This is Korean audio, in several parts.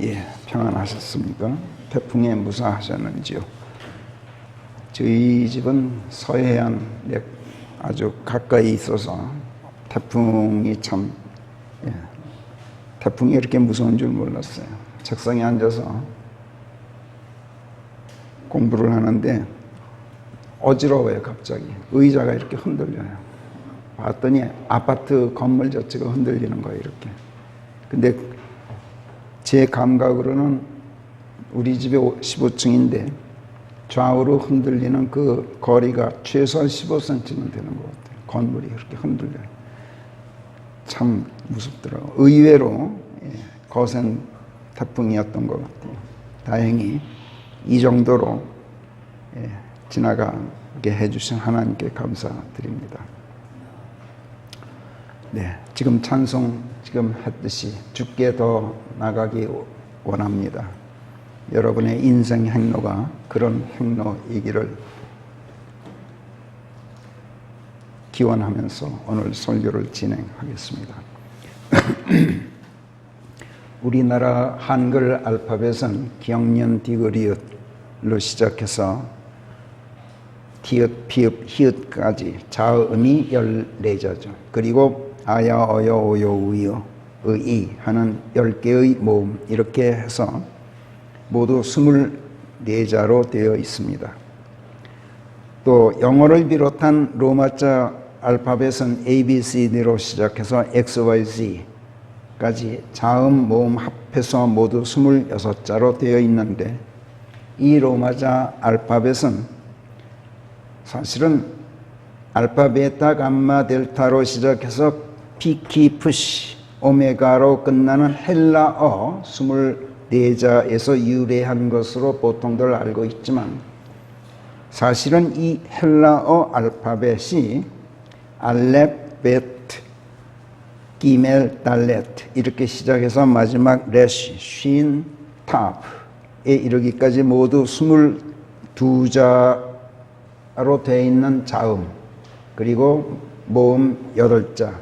예, 평안하셨습니까? 태풍에 무사하셨는지요? 저희 집은 서해안 아주 가까이 있어서 태풍이 참, 태풍이 이렇게 무서운 줄 몰랐어요. 책상에 앉아서 공부를 하는데 어지러워요. 갑자기 의자가 이렇게 흔들려요. 봤더니 아파트 건물 자체가 흔들리는 거예요. 이렇게. 근데 제 감각으로는 우리 집이 15층인데 좌우로 흔들리는 그 거리가 최소한 15cm는 되는 것 같아요. 건물이 그렇게 흔들려요. 참 무섭더라고요. 의외로 거센 태풍이었던 것 같아요. 다행히 이 정도로 지나가게 해주신 하나님께 감사드립니다. 네, 지금 찬송 했듯이 주께 더 나가기 원합니다. 여러분의 인생 행로가 그런 행로이기를 기원하면서 오늘 설교를 진행하겠습니다. 우리나라 한글 알파벳은 기역년 디귿리읒로 시작해서 티읕, 피읕, 히읗까지 자음이 14자죠. 그리고 아야, 어여, 오요, 우여, 의이 하는 10개의 모음, 이렇게 해서 모두 24자로 되어 있습니다. 또 영어를 비롯한 로마자 알파벳은 A, B, C, D로 시작해서 X, Y, Z까지 자음, 모음 합해서 모두 26자로 되어 있는데 이 로마자 알파벳은 사실은 알파, 베타, 감마, 델타로 시작해서 피키, 푸시, 오메가로 끝나는 헬라어 24자에서 유래한 것으로 보통들 알고 있지만 사실은 이 헬라어 알파벳이 알렙, 베트, 기멜, 달렛 이렇게 시작해서 마지막 레시, 쉰, 탑에 이르기까지 모두 22자로 되어 있는 자음 그리고 모음 8자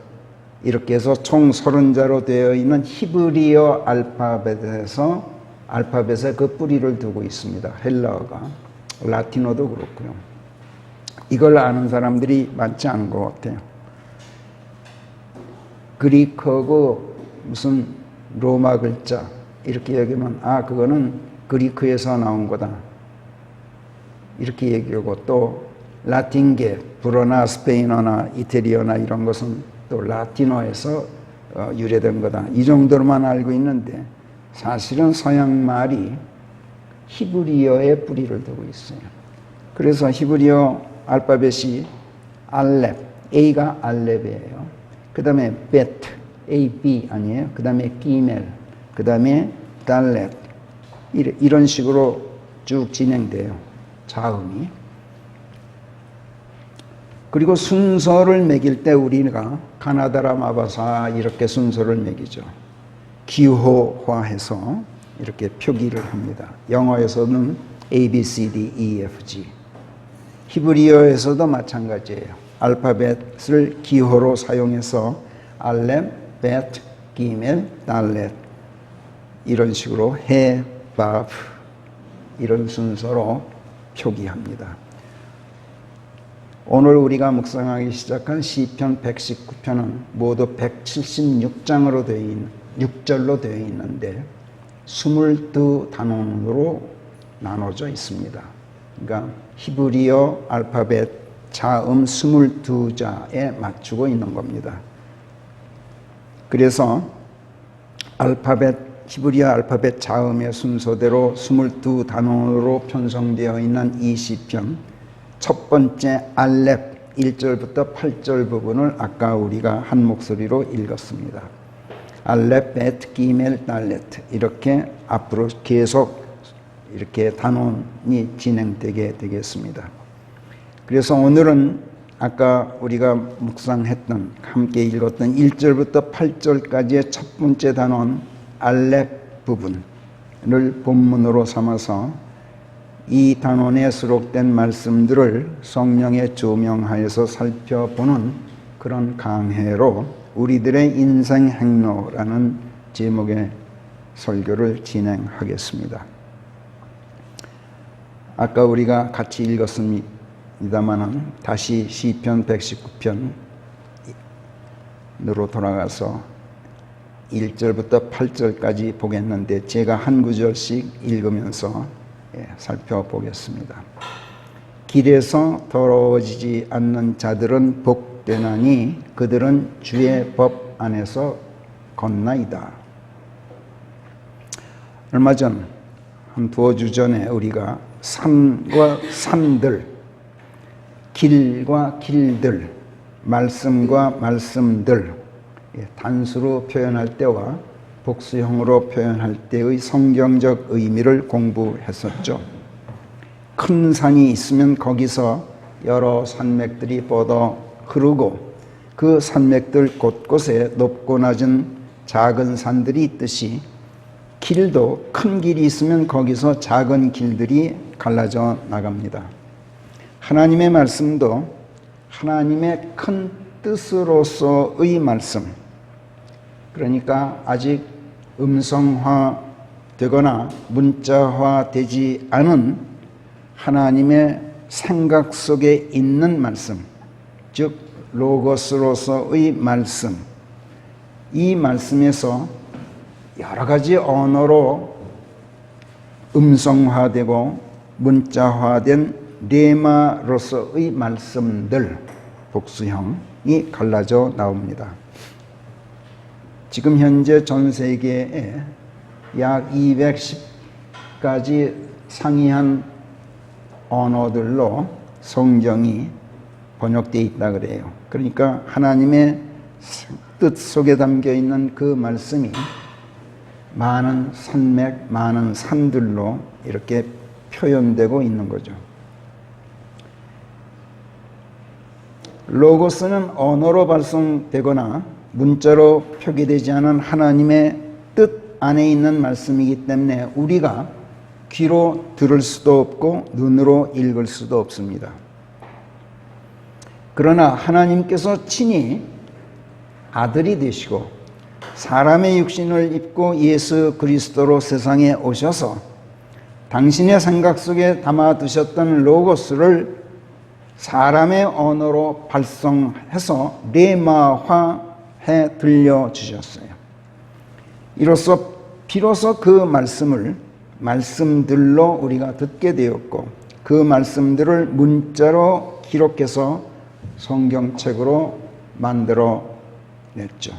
이렇게 해서 총 30자로 되어 있는 히브리어 알파벳에서 알파벳에 그 뿌리를 두고 있습니다. 헬라어가. 라틴어도 그렇고요. 이걸 아는 사람들이 많지 않은 것 같아요. 그리크하고 무슨 로마 글자 이렇게 얘기하면 그거는 그리크에서 나온 거다. 이렇게 얘기하고 또 라틴계, 불어나 스페인어나 이태리어나 이런 것은 또 라틴어에서 유래된 거다. 이 정도로만 알고 있는데 사실은 서양 말이 히브리어에 뿌리를 두고 있어요. 그래서 히브리어 알파벳이 알렙, A가 알렙이에요. 그 다음에 베트, A, B 아니에요. 그 다음에 기멜, 그 다음에 달렛 이런 식으로 쭉 진행돼요. 자음이. 그리고 순서를 매길 때 우리가 가나다라 마바사 이렇게 순서를 매기죠. 기호화해서 이렇게 표기를 합니다. 영어에서는 A, B, C, D, E, F, G. 히브리어에서도 마찬가지예요. 알파벳을 기호로 사용해서 알렙, 베트, 기멜, 달렛 이런 식으로 해, 밥 이런 순서로 표기합니다. 오늘 우리가 묵상하기 시작한 시편 119편은 모두 176장으로 되어 있는 6절로 되어 있는데 22단원으로 나눠져 있습니다. 그러니까 히브리어 알파벳 자음 22자에 맞추고 있는 겁니다. 그래서 히브리어 알파벳 자음의 순서대로 22단원으로 편성되어 있는 이 시편 첫 번째 알렙 1절부터 8절 부분을 아까 우리가 한 목소리로 읽었습니다. 알렙, 베트, 기멜, 달렛 이렇게 앞으로 계속 이렇게 단원이 진행되게 되겠습니다. 그래서 오늘은 아까 우리가 묵상했던 함께 읽었던 1절부터 8절까지의 첫 번째 단원 알렙 부분을 본문으로 삼아서 이 단원에 수록된 말씀들을 성령에 조명하여서 살펴보는 그런 강해로 우리들의 인생 행로라는 제목의 설교를 진행하겠습니다. 아까 우리가 같이 읽었습니다마는 다시 시편 119편으로 돌아가서 1절부터 8절까지 보겠는데 제가 한 구절씩 읽으면서 살펴보겠습니다. 길에서 더러워지지 않는 자들은 복되나니 그들은 주의 법 안에서 걷나이다. 얼마 전, 한 두어 주 전에 우리가 산과 산들, 길과 길들, 말씀과 말씀들, 단수로 표현할 때와 복수형으로 표현할 때의 성경적 의미를 공부했었죠. 큰 산이 있으면 거기서 여러 산맥들이 뻗어 흐르고 그 산맥들 곳곳에 높고 낮은 작은 산들이 있듯이 길도 큰 길이 있으면 거기서 작은 길들이 갈라져 나갑니다. 하나님의 말씀도 하나님의 큰 뜻으로서의 말씀, 그러니까 아직 음성화되거나 문자화되지 않은 하나님의 생각 속에 있는 말씀, 즉 로고스로서의 말씀, 이 말씀에서 여러 가지 언어로 음성화되고 문자화된 레마로서의 말씀들, 복수형이 갈라져 나옵니다. 지금 현재 전 세계에 약 210가지 상이한 언어들로 성경이 번역되어 있다 그래요. 그러니까 하나님의 뜻 속에 담겨 있는 그 말씀이 많은 산맥, 많은 산들로 이렇게 표현되고 있는 거죠. 로고스는 언어로 발송되거나 문자로 표기되지 않은 하나님의 뜻 안에 있는 말씀이기 때문에 우리가 귀로 들을 수도 없고 눈으로 읽을 수도 없습니다. 그러나 하나님께서 친히 아들이 되시고 사람의 육신을 입고 예수 그리스도로 세상에 오셔서 당신의 생각 속에 담아두셨던 로고스를 사람의 언어로 발송해서 레마화해 들려주셨어요. 이로써 비로소 그 말씀을 말씀들로 우리가 듣게 되었고 그 말씀들을 문자로 기록해서 성경책으로 만들어 냈죠.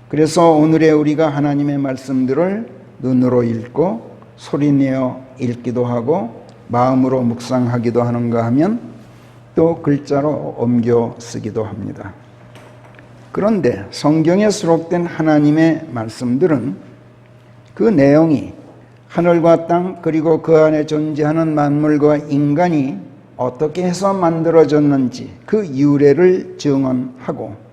그래서 오늘의 우리가 하나님의 말씀들을 눈으로 읽고 소리내어 읽기도 하고 마음으로 묵상하기도 하는가 하면 또 글자로 옮겨 쓰기도 합니다. 그런데 성경에 수록된 하나님의 말씀들은 그 내용이 하늘과 땅 그리고 그 안에 존재하는 만물과 인간이 어떻게 해서 만들어졌는지 그 유래를 증언하고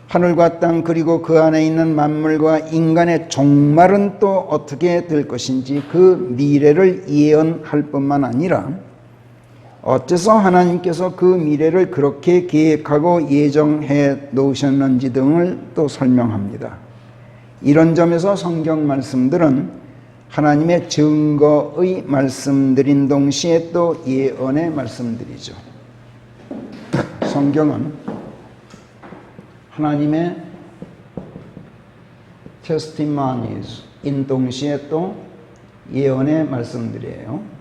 하늘과 땅 그리고 그 안에 있는 만물과 인간의 종말은 또 어떻게 될 것인지 그 미래를 예언할 뿐만 아니라 어째서 하나님께서 그 미래를 그렇게 계획하고 예정해 놓으셨는지 등을 또 설명합니다. 이런 점에서 성경 말씀들은 하나님의 증거의 말씀들인 동시에 또 예언의 말씀들이죠. 성경은 하나님의 testimonies인 동시에 또 예언의 말씀들이에요.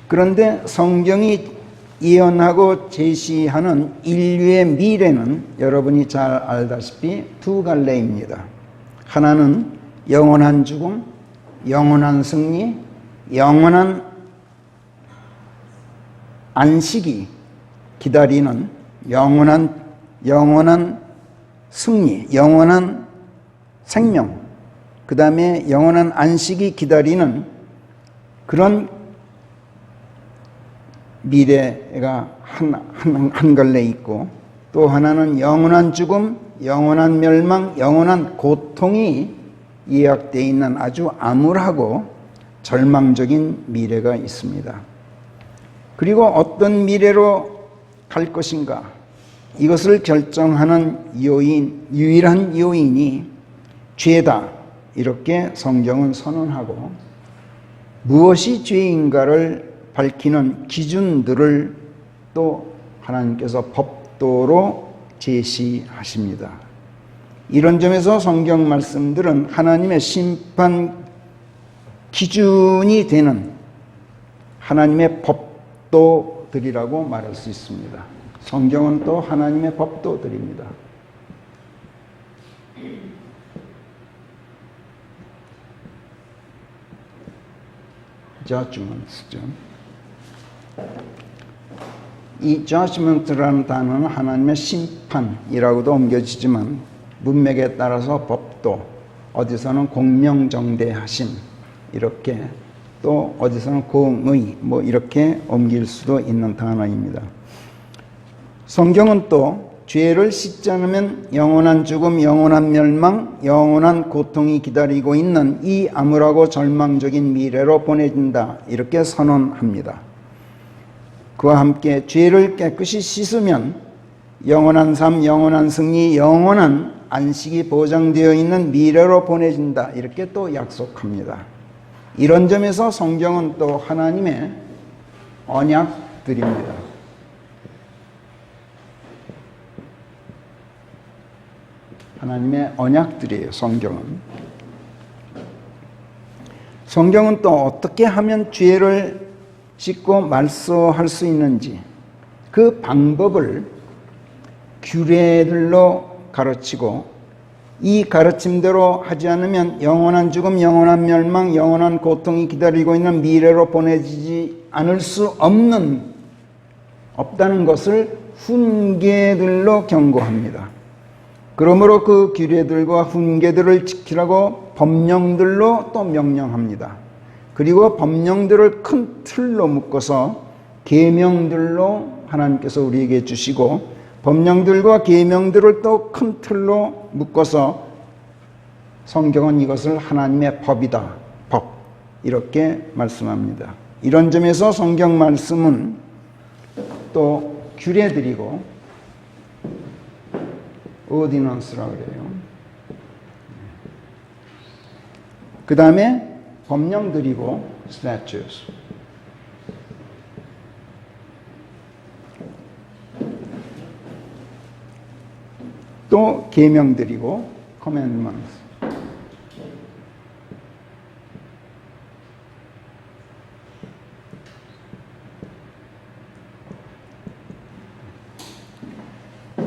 그런데 성경이 예언하고 제시하는 인류의 미래는 여러분이 잘 알다시피 두 갈래입니다. 하나는 영원한 죽음, 영원한 승리, 영원한 안식이 기다리는 영원한 승리, 영원한 생명, 그 다음에 영원한 안식이 기다리는 그런 미래가 한 갈래 있고 또 하나는 영원한 죽음, 영원한 멸망, 영원한 고통이 예약되어 있는 아주 암울하고 절망적인 미래가 있습니다. 그리고 어떤 미래로 갈 것인가, 이것을 결정하는 유일한 요인이 죄다 이렇게 성경은 선언하고 무엇이 죄인가를 밝히는 기준들을 또 하나님께서 법도로 제시하십니다. 이런 점에서 성경 말씀들은 하나님의 심판 기준이 되는 하나님의 법도들이라고 말할 수 있습니다. 성경은 또 하나님의 법도들입니다. judgments죠. 이 judgment라는 단어는 하나님의 심판이라고도 옮겨지지만 문맥에 따라서 법도, 어디서는 공명정대하심 이렇게 또 어디서는 공의 이렇게 옮길 수도 있는 단어입니다. 성경은 또 죄를 씻지 않으면 영원한 죽음, 영원한 멸망, 영원한 고통이 기다리고 있는 이 암울하고 절망적인 미래로 보내진다 이렇게 선언합니다. 그와 함께 죄를 깨끗이 씻으면 영원한 삶, 영원한 승리, 영원한 안식이 보장되어 있는 미래로 보내진다 이렇게 또 약속합니다. 이런 점에서 성경은 또 하나님의 언약들입니다. 하나님의 언약들이에요. 성경은 또 어떻게 하면 죄를 씻고 말소할 수 있는지 그 방법을 규례들로 가르치고 이 가르침대로 하지 않으면 영원한 죽음, 영원한 멸망, 영원한 고통이 기다리고 있는 미래로 보내지지 않을 수 없다는 것을 훈계들로 경고합니다. 그러므로 그 규례들과 훈계들을 지키라고 법령들로 또 명령합니다. 그리고 법령들을 큰 틀로 묶어서 계명들로 하나님께서 우리에게 주시고 법령들과 계명들을 또 큰 틀로 묶어서 성경은 이것을 하나님의 법이다. 법. 이렇게 말씀합니다. 이런 점에서 성경 말씀은 또 규례들이고 ordinance라고 그래요. 그 다음에 법령들이고 statutes. 또 계명들이고 commandments.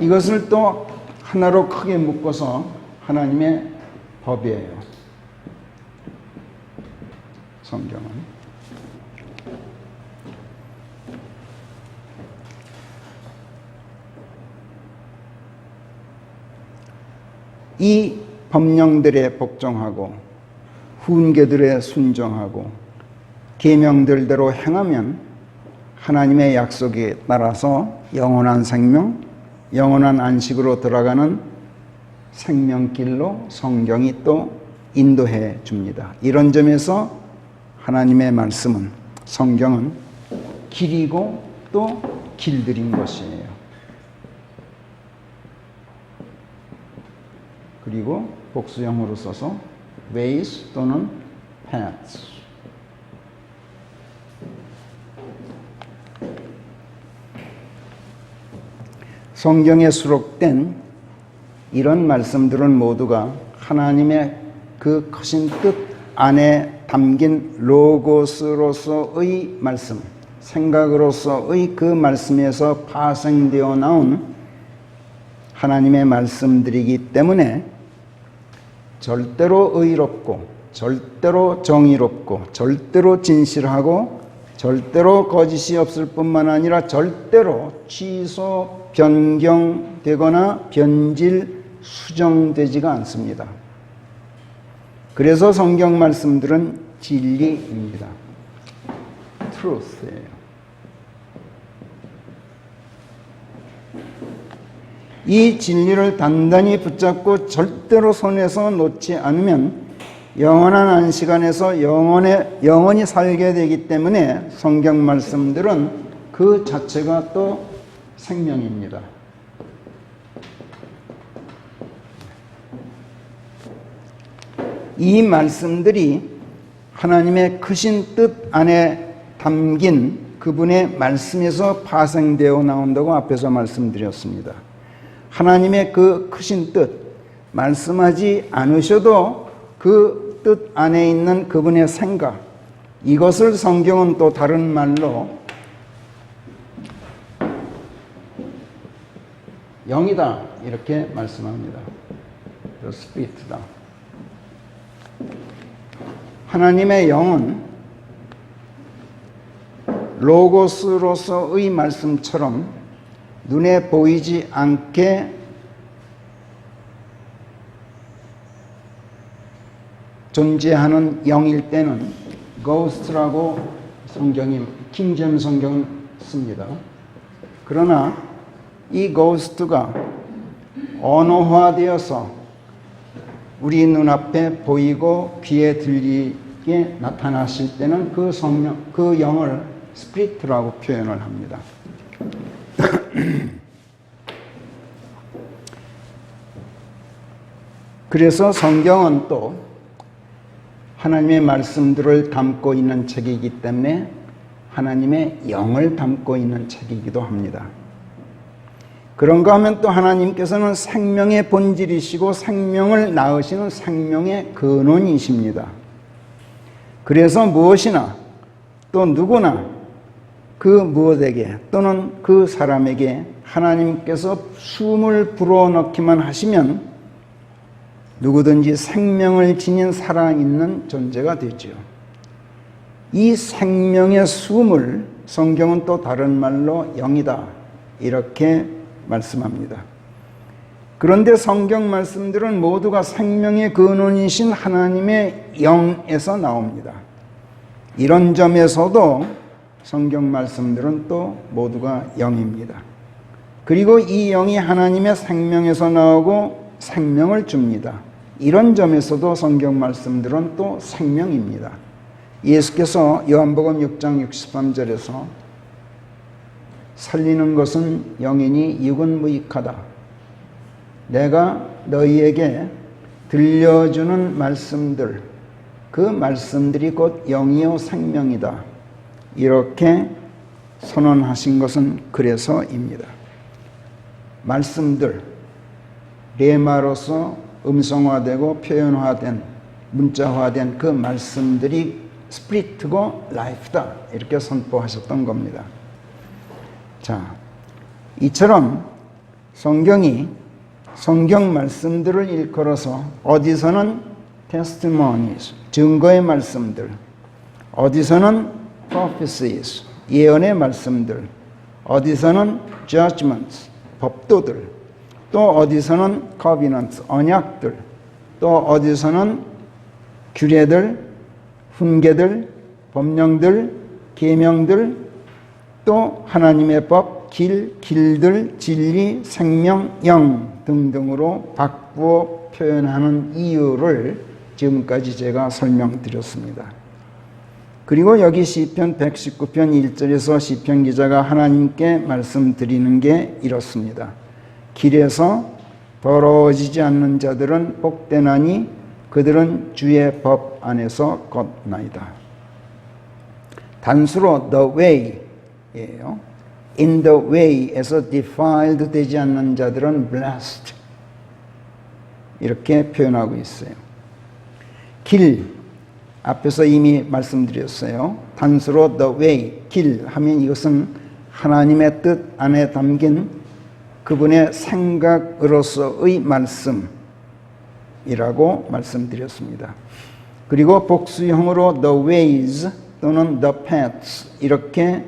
이것을 또 하나로 크게 묶어서 하나님의 법이에요. 성경은. 이 법령들에 복종하고 훈계들에 순종하고 계명들대로 행하면 하나님의 약속에 따라서 영원한 생명, 영원한 안식으로 들어가는 생명길로 성경이 또 인도해 줍니다. 이런 점에서 하나님의 말씀은, 성경은 길이고 또 길들인 것이에요. 그리고 복수형으로 써서 ways 또는 paths. 성경에 수록된 이런 말씀들은 모두가 하나님의 그 크신 뜻 안에 담긴 로고스로서의 말씀, 생각으로서의 그 말씀에서 파생되어 나온 하나님의 말씀들이기 때문에 절대로 의롭고 절대로 정의롭고 절대로 진실하고 절대로 거짓이 없을 뿐만 아니라 절대로 취소, 변경되거나 변질, 수정되지가 않습니다. 그래서 성경 말씀들은 진리입니다. truth예요. 이 진리를 단단히 붙잡고 절대로 손에서 놓지 않으면 영원한 안식 안에서 영원히 살게 되기 때문에 성경 말씀들은 그 자체가 또 생명입니다. 이 말씀들이 하나님의 크신 뜻 안에 담긴 그분의 말씀에서 파생되어 나온다고 앞에서 말씀드렸습니다. 하나님의 그 크신 뜻, 말씀하지 않으셔도 그 뜻 안에 있는 그분의 생각, 이것을 성경은 또 다른 말로 영이다 이렇게 말씀합니다. 스피리트다. 하나님의 영은 로고스로서의 말씀처럼 눈에 보이지 않게 존재하는 영일 때는 ghost라고 성경이 킹제임스 성경은 씁니다. 그러나 이 ghost가 언어화되어서 우리 눈앞에 보이고 귀에 들리게 나타나실 때는 그 성령, 그 영을 스피리트라고 표현을 합니다. 그래서 성경은 또 하나님의 말씀들을 담고 있는 책이기 때문에 하나님의 영을 담고 있는 책이기도 합니다. 그런가 하면 또 하나님께서는 생명의 본질이시고 생명을 낳으시는 생명의 근원이십니다. 그래서 무엇이나 또 누구나 그 무엇에게 또는 그 사람에게 하나님께서 숨을 불어넣기만 하시면 누구든지 생명을 지닌 살아있는 존재가 되죠. 이 생명의 숨을 성경은 또 다른 말로 영이다 이렇게 말씀합니다. 그런데 성경 말씀들은 모두가 생명의 근원이신 하나님의 영에서 나옵니다. 이런 점에서도 성경 말씀들은 또 모두가 영입니다. 그리고 이 영이 하나님의 생명에서 나오고 생명을 줍니다. 이런 점에서도 성경 말씀들은 또 생명입니다. 예수께서 요한복음 6장 63절에서 살리는 것은 영이니 육은 무익하다. 내가 너희에게 들려주는 말씀들, 그 말씀들이 곧 영이요 생명이다. 이렇게 선언하신 것은 그래서입니다. 말씀들, 레마로서 음성화되고 표현화된, 문자화된 그 말씀들이 스피리트고 라이프다. 이렇게 선포하셨던 겁니다. 자, 이처럼 성경이 성경 말씀들을 일컬어서 어디서는 testimonies, 증거의 말씀들, 어디서는 prophecies, 예언의 말씀들, 어디서는 judgments, 법도들, 또 어디서는 covenants, 언약들, 또 어디서는 규례들, 훈계들, 법령들, 계명들, 또 하나님의 법, 길들, 진리, 생명, 영 등등으로 바꾸어 표현하는 이유를 지금까지 제가 설명드렸습니다. 그리고 여기 시편 119편 1절에서 시편 기자가 하나님께 말씀드리는 게 이렇습니다. 길에서 더러워지지 않는 자들은 복되나니 그들은 주의 법 안에서 걷나이다. 단수로 the way예요. in the way에서 defiled 되지 않는 자들은 blessed 이렇게 표현하고 있어요. 길 앞에서 이미 말씀드렸어요. 단수로 the way, 길 하면 이것은 하나님의 뜻 안에 담긴 그분의 생각으로서의 말씀이라고 말씀드렸습니다. 그리고 복수형으로 the ways 또는 the paths 이렇게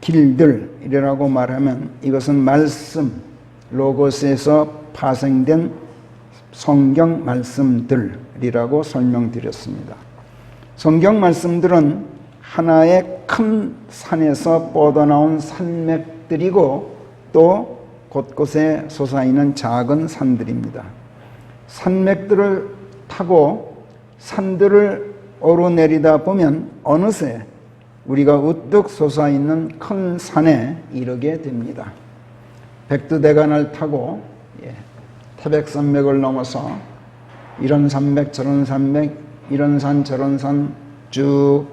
길들이라고 말하면 이것은 말씀, 로고스에서 파생된 성경 말씀들이라고 설명드렸습니다. 성경 말씀들은 하나의 큰 산에서 뻗어나온 산맥들이고 또 곳곳에 솟아있는 작은 산들입니다. 산맥들을 타고 산들을 오르내리다 보면 어느새 우리가 우뚝 솟아있는 큰 산에 이르게 됩니다. 백두대간을 타고 태백산맥을 넘어서 이런 산맥 저런 산맥, 이런 산 저런 산 쭉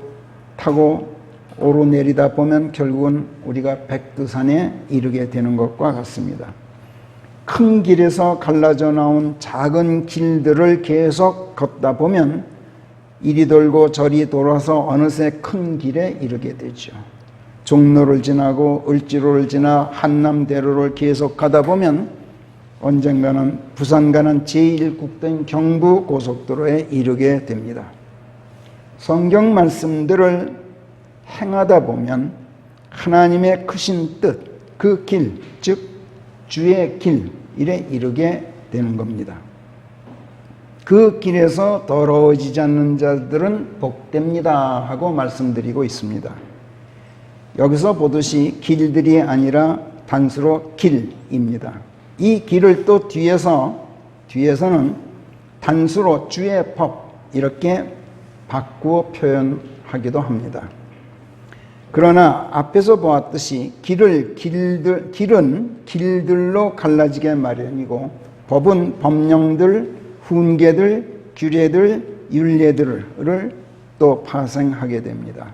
타고 오르내리다 보면 결국은 우리가 백두산에 이르게 되는 것과 같습니다. 큰 길에서 갈라져 나온 작은 길들을 계속 걷다 보면 이리 돌고 저리 돌아서 어느새 큰 길에 이르게 되죠. 종로를 지나고 을지로를 지나 한남대로를 계속 가다 보면 언젠가는 부산 가는 제1국도인 경부고속도로에 이르게 됩니다. 성경 말씀들을 행하다 보면 하나님의 크신 뜻, 그 길, 즉 주의 길, 이래 이르게 되는 겁니다. 그 길에서 더러워지지 않는 자들은 복됩니다 하고 말씀드리고 있습니다. 여기서 보듯이 길들이 아니라 단수로 길입니다. 이 길을 또 뒤에서는 단수로 주의 법 이렇게 바꾸어 표현하기도 합니다. 그러나 앞에서 보았듯이 길은 길들로 갈라지게 마련이고 법은 법령들, 훈계들, 규례들, 율례들을 또 파생하게 됩니다.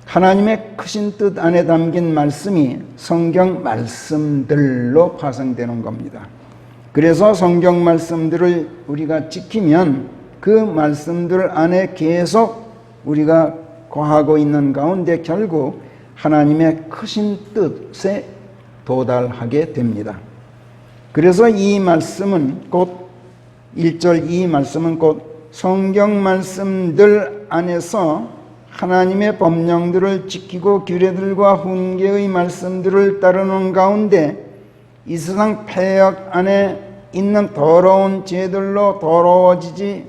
하나님의 크신 뜻 안에 담긴 말씀이 성경 말씀들로 파생되는 겁니다. 그래서 성경 말씀들을 우리가 지키면 그 말씀들 안에 계속 우리가 거하고 있는 가운데 결국 하나님의 크신 뜻에 도달하게 됩니다. 그래서 이 말씀은 곧 1절 이 말씀은 곧 성경 말씀들 안에서 하나님의 법령들을 지키고 규례들과 훈계의 말씀들을 따르는 가운데 이 세상 폐역 안에 있는 더러운 죄들로 더러워지지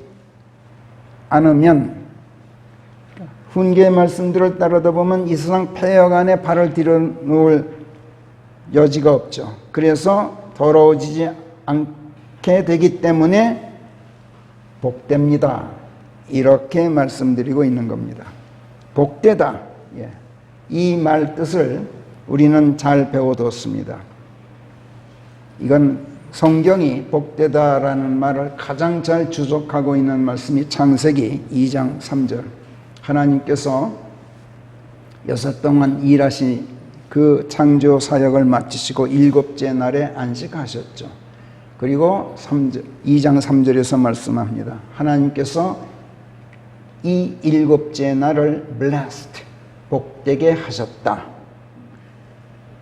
않으면 훈계의 말씀들을 따르다 보면 이 세상 폐역 안에 발을 들여놓을 여지가 없죠. 그래서 더러워지지 않게 되기 때문에 복됩니다. 이렇게 말씀드리고 있는 겁니다. 복되다. 이 말 뜻을 우리는 잘 배워뒀습니다. 이건 성경이 복되다라는 말을 가장 잘 주석하고 있는 말씀이 창세기 2장 3절. 하나님께서 6 동안 일하신 그 창조 사역을 마치시고 7째 날에 안식하셨죠. 그리고 2장 3절에서 말씀합니다. 하나님께서 이 7째 날을 blessed, 복되게 하셨다.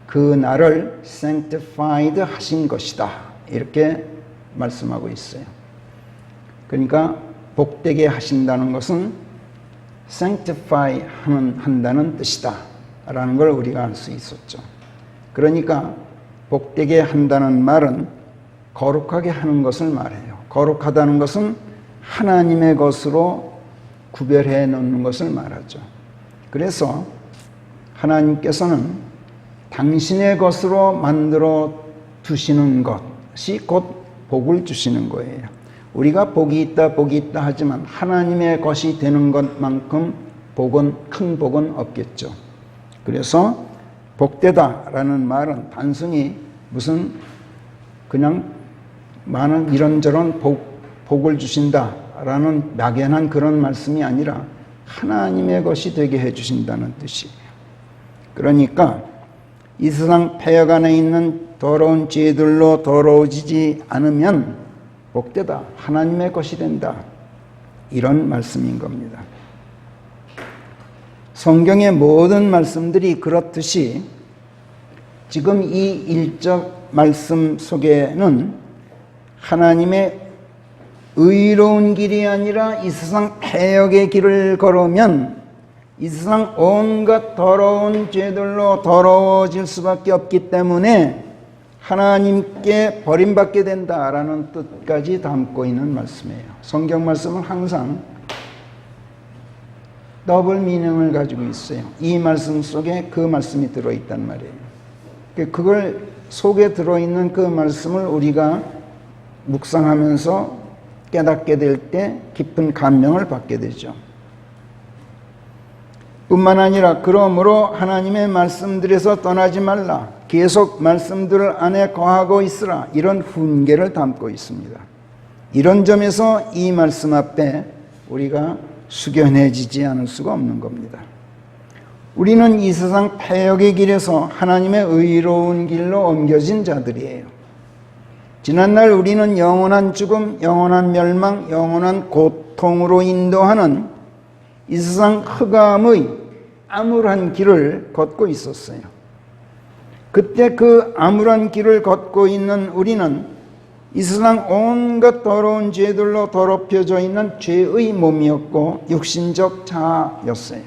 그 날을 sanctified 하신 것이다. 이렇게 말씀하고 있어요. 그러니까 복되게 하신다는 것은 sanctify 한다는 뜻이다 라는 걸 우리가 알 수 있었죠. 그러니까 복되게 한다는 말은 거룩하게 하는 것을 말해요. 거룩하다는 것은 하나님의 것으로 구별해 놓는 것을 말하죠. 그래서 하나님께서는 당신의 것으로 만들어 두시는 것이 곧 복을 주시는 거예요. 우리가 복이 있다 하지만 하나님의 것이 되는 것만큼 큰 복은 없겠죠. 그래서 복되다라는 말은 단순히 무슨 그냥 많은 이런저런 복을 주신다라는 막연한 그런 말씀이 아니라 하나님의 것이 되게 해주신다는 뜻이에요. 그러니까 이 세상 폐역 안에 있는 더러운 죄들로 더러워지지 않으면 복되다, 하나님의 것이 된다, 이런 말씀인 겁니다. 성경의 모든 말씀들이 그렇듯이 지금 이 1절 말씀 속에는 하나님의 의로운 길이 아니라 이 세상 폐역의 길을 걸으면 이 세상 온갖 더러운 죄들로 더러워질 수밖에 없기 때문에 하나님께 버림받게 된다라는 뜻까지 담고 있는 말씀이에요. 성경 말씀은 항상 더블 미닝을 가지고 있어요. 이 말씀 속에 그 말씀이 들어있단 말이에요. 그걸 속에 들어있는 그 말씀을 우리가 묵상하면서 깨닫게 될 때 깊은 감명을 받게 되죠. 뿐만 아니라 그러므로 하나님의 말씀들에서 떠나지 말라, 계속 말씀들 안에 거하고 있으라, 이런 훈계를 담고 있습니다. 이런 점에서 이 말씀 앞에 우리가 숙연해지지 않을 수가 없는 겁니다. 우리는 이 세상 패역의 길에서 하나님의 의로운 길로 옮겨진 자들이에요. 지난날 우리는 영원한 죽음, 영원한 멸망, 영원한 고통으로 인도하는 이 세상 흑암의 암울한 길을 걷고 있었어요. 그때 그 암울한 길을 걷고 있는 우리는 이 세상 온갖 더러운 죄들로 더럽혀져 있는 죄의 몸이었고 육신적 자아였어요.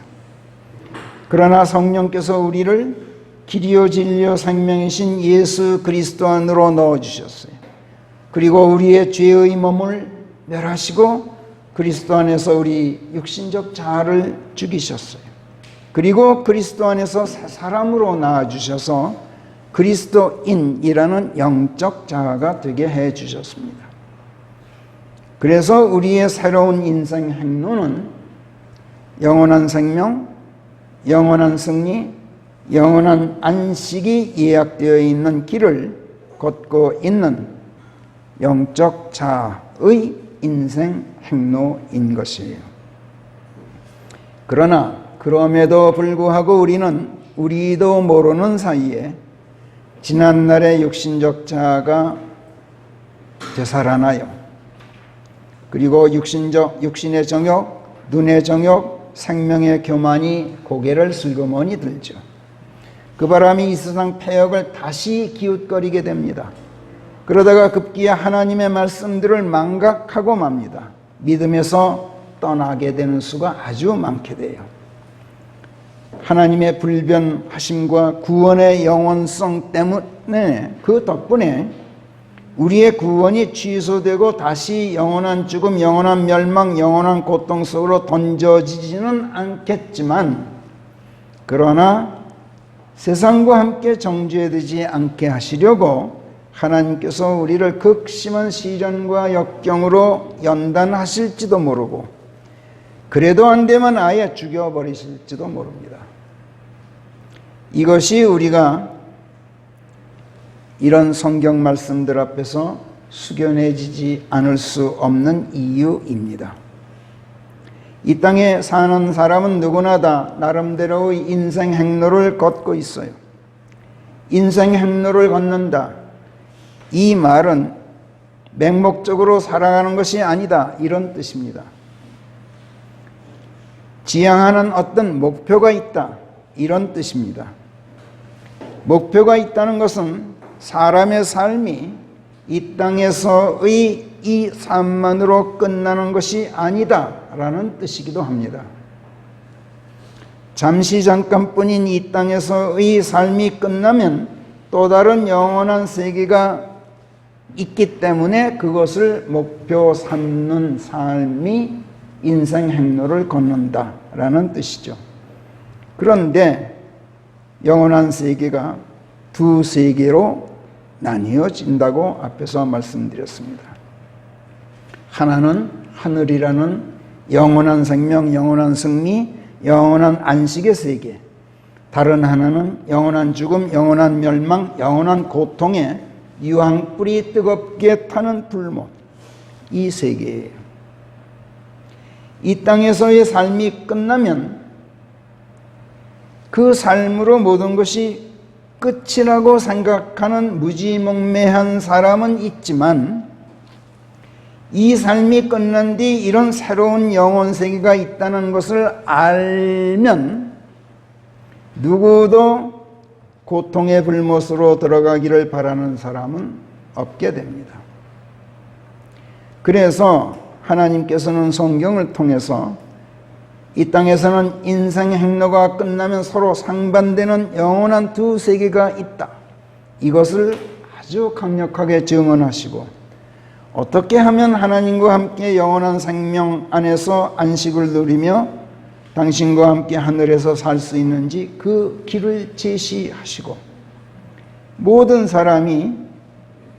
그러나 성령께서 우리를 길이요 진리요 생명이신 예수 그리스도 안으로 넣어주셨어요. 그리고 우리의 죄의 몸을 멸하시고 그리스도 안에서 우리 육신적 자아를 죽이셨어요. 그리고 그리스도 안에서 새 사람으로 낳아주셔서 그리스도인이라는 영적 자아가 되게 해주셨습니다. 그래서 우리의 새로운 인생 행로는 영원한 생명, 영원한 승리, 영원한 안식이 예약되어 있는 길을 걷고 있는 영적 자아의 인생 행로인 것이에요. 그러나 그럼에도 불구하고 우리는 우리도 모르는 사이에 지난날의 육신적 자아가 되살아나요. 그리고 육신의 정욕, 눈의 정욕, 생명의 교만이 고개를 슬그머니 들죠. 그 바람이 이 세상 패역을 다시 기웃거리게 됩니다. 그러다가 급기야 하나님의 말씀들을 망각하고 맙니다. 믿음에서 떠나게 되는 수가 아주 많게 돼요. 하나님의 불변하심과 구원의 영원성 때문에 그 덕분에 우리의 구원이 취소되고 다시 영원한 죽음, 영원한 멸망, 영원한 고통 속으로 던져지지는 않겠지만 그러나 세상과 함께 정죄되지 않게 하시려고 하나님께서 우리를 극심한 시련과 역경으로 연단하실지도 모르고 그래도 안 되면 아예 죽여버리실지도 모릅니다. 이것이 우리가 이런 성경 말씀들 앞에서 숙연해지지 않을 수 없는 이유입니다. 이 땅에 사는 사람은 누구나 다 나름대로의 인생 행로를 걷고 있어요. 인생 행로를 걷는다. 이 말은 맹목적으로 살아가는 것이 아니다. 이런 뜻입니다. 지향하는 어떤 목표가 있다. 이런 뜻입니다. 목표가 있다는 것은 사람의 삶이 이 땅에서의 이 삶만으로 끝나는 것이 아니다 라는 뜻이기도 합니다. 잠시 잠깐뿐인 이 땅에서의 삶이 끝나면 또 다른 영원한 세계가 있기 때문에 그것을 목표 삼는 삶이 인생 행로를 걷는다 라는 뜻이죠. 그런데 영원한 세계가 두 세계로 나뉘어진다고 앞에서 말씀드렸습니다. 하나는 하늘이라는 영원한 생명, 영원한 승리, 영원한 안식의 세계. 다른 하나는 영원한 죽음, 영원한 멸망, 영원한 고통에 유황불이 뜨겁게 타는 불못. 이 세계예요. 이 땅에서의 삶이 끝나면 그 삶으로 모든 것이 끝이라고 생각하는 무지몽매한 사람은 있지만 이 삶이 끝난 뒤 이런 새로운 영혼 세계가 있다는 것을 알면 누구도 고통의 불못으로 들어가기를 바라는 사람은 없게 됩니다. 그래서 하나님께서는 성경을 통해서 이 땅에서는 인생 행로가 끝나면 서로 상반되는 영원한 두 세계가 있다. 이것을 아주 강력하게 증언하시고 어떻게 하면 하나님과 함께 영원한 생명 안에서 안식을 누리며 당신과 함께 하늘에서 살 수 있는지 그 길을 제시하시고 모든 사람이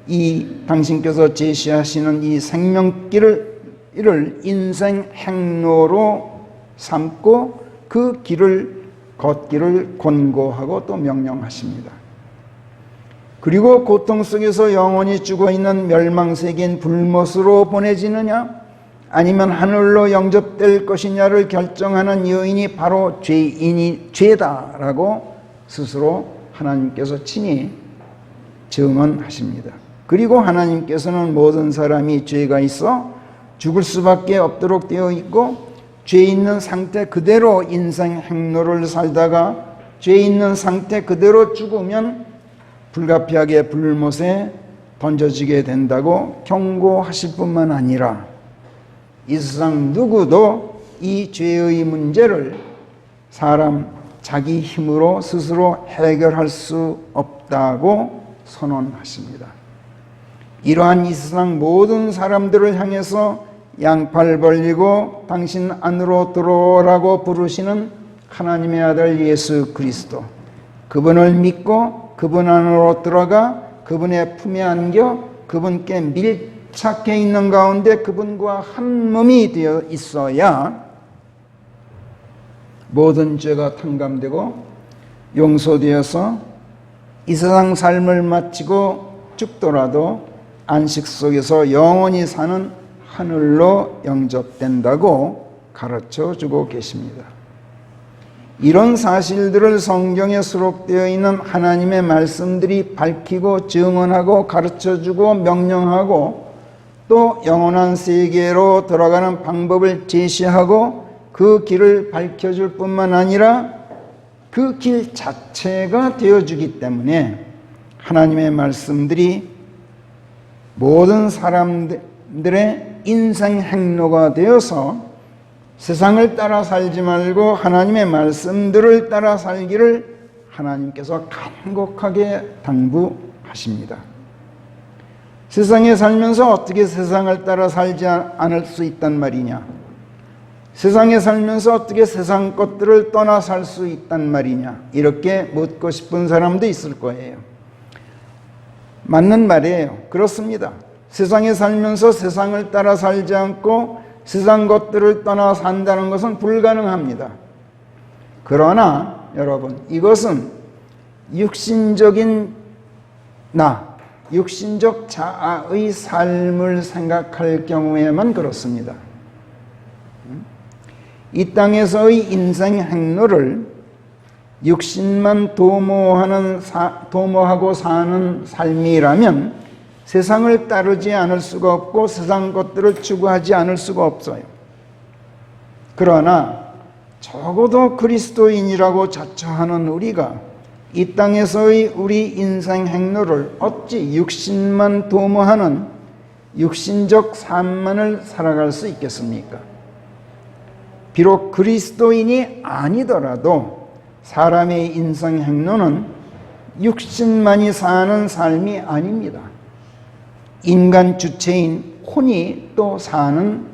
이 당신께서 제시하시는 이 생명길을 인생 행로로 삼고 그 길을 걷기를 권고하고 또 명령하십니다. 그리고 고통 속에서 영원히 죽어있는 멸망세계인 불못으로 보내지느냐 아니면 하늘로 영접될 것이냐를 결정하는 요인이 바로 죄다라고 스스로 하나님께서 친히 증언하십니다. 그리고 하나님께서는 모든 사람이 죄가 있어 죽을 수밖에 없도록 되어 있고 죄 있는 상태 그대로 인생 행로를 살다가 죄 있는 상태 그대로 죽으면 불가피하게 불못에 던져지게 된다고 경고하실 뿐만 아니라 이 세상 누구도 이 죄의 문제를 사람 자기 힘으로 스스로 해결할 수 없다고 선언하십니다. 이러한 이 세상 모든 사람들을 향해서 양팔 벌리고 당신 안으로 들어오라고 부르시는 하나님의 아들 예수 그리스도, 그분을 믿고 그분 안으로 들어가 그분의 품에 안겨 그분께 밀착해 있는 가운데 그분과 한 몸이 되어 있어야 모든 죄가 탕감되고 용서되어서 이 세상 삶을 마치고 죽더라도 안식 속에서 영원히 사는 하늘로 영접된다고 가르쳐주고 계십니다. 이런 사실들을 성경에 수록되어 있는 하나님의 말씀들이 밝히고 증언하고 가르쳐주고 명령하고 또 영원한 세계로 들어가는 방법을 제시하고 그 길을 밝혀줄 뿐만 아니라 그 길 자체가 되어주기 때문에 하나님의 말씀들이 모든 사람들의 인생 행로가 되어서 세상을 따라 살지 말고 하나님의 말씀들을 따라 살기를 하나님께서 간곡하게 당부하십니다. 세상에 살면서 어떻게 세상을 따라 살지 않을 수 있단 말이냐? 세상에 살면서 어떻게 세상 것들을 떠나 살 수 있단 말이냐? 이렇게 묻고 싶은 사람도 있을 거예요. 맞는 말이에요. 그렇습니다. 세상에 살면서 세상을 따라 살지 않고 세상 것들을 떠나 산다는 것은 불가능합니다. 그러나 여러분, 이것은 육신적인 육신적 자아의 삶을 생각할 경우에만 그렇습니다. 이 땅에서의 인생 행로를 육신만 도모하고 사는 삶이라면 세상을 따르지 않을 수가 없고 세상 것들을 추구하지 않을 수가 없어요. 그러나 적어도 그리스도인이라고 자처하는 우리가 이 땅에서의 우리 인생 행로를 어찌 육신만 도모하는 육신적 삶만을 살아갈 수 있겠습니까? 비록 그리스도인이 아니더라도 사람의 인생 행로는 육신만이 사는 삶이 아닙니다. 인간 주체인 혼이 또 사는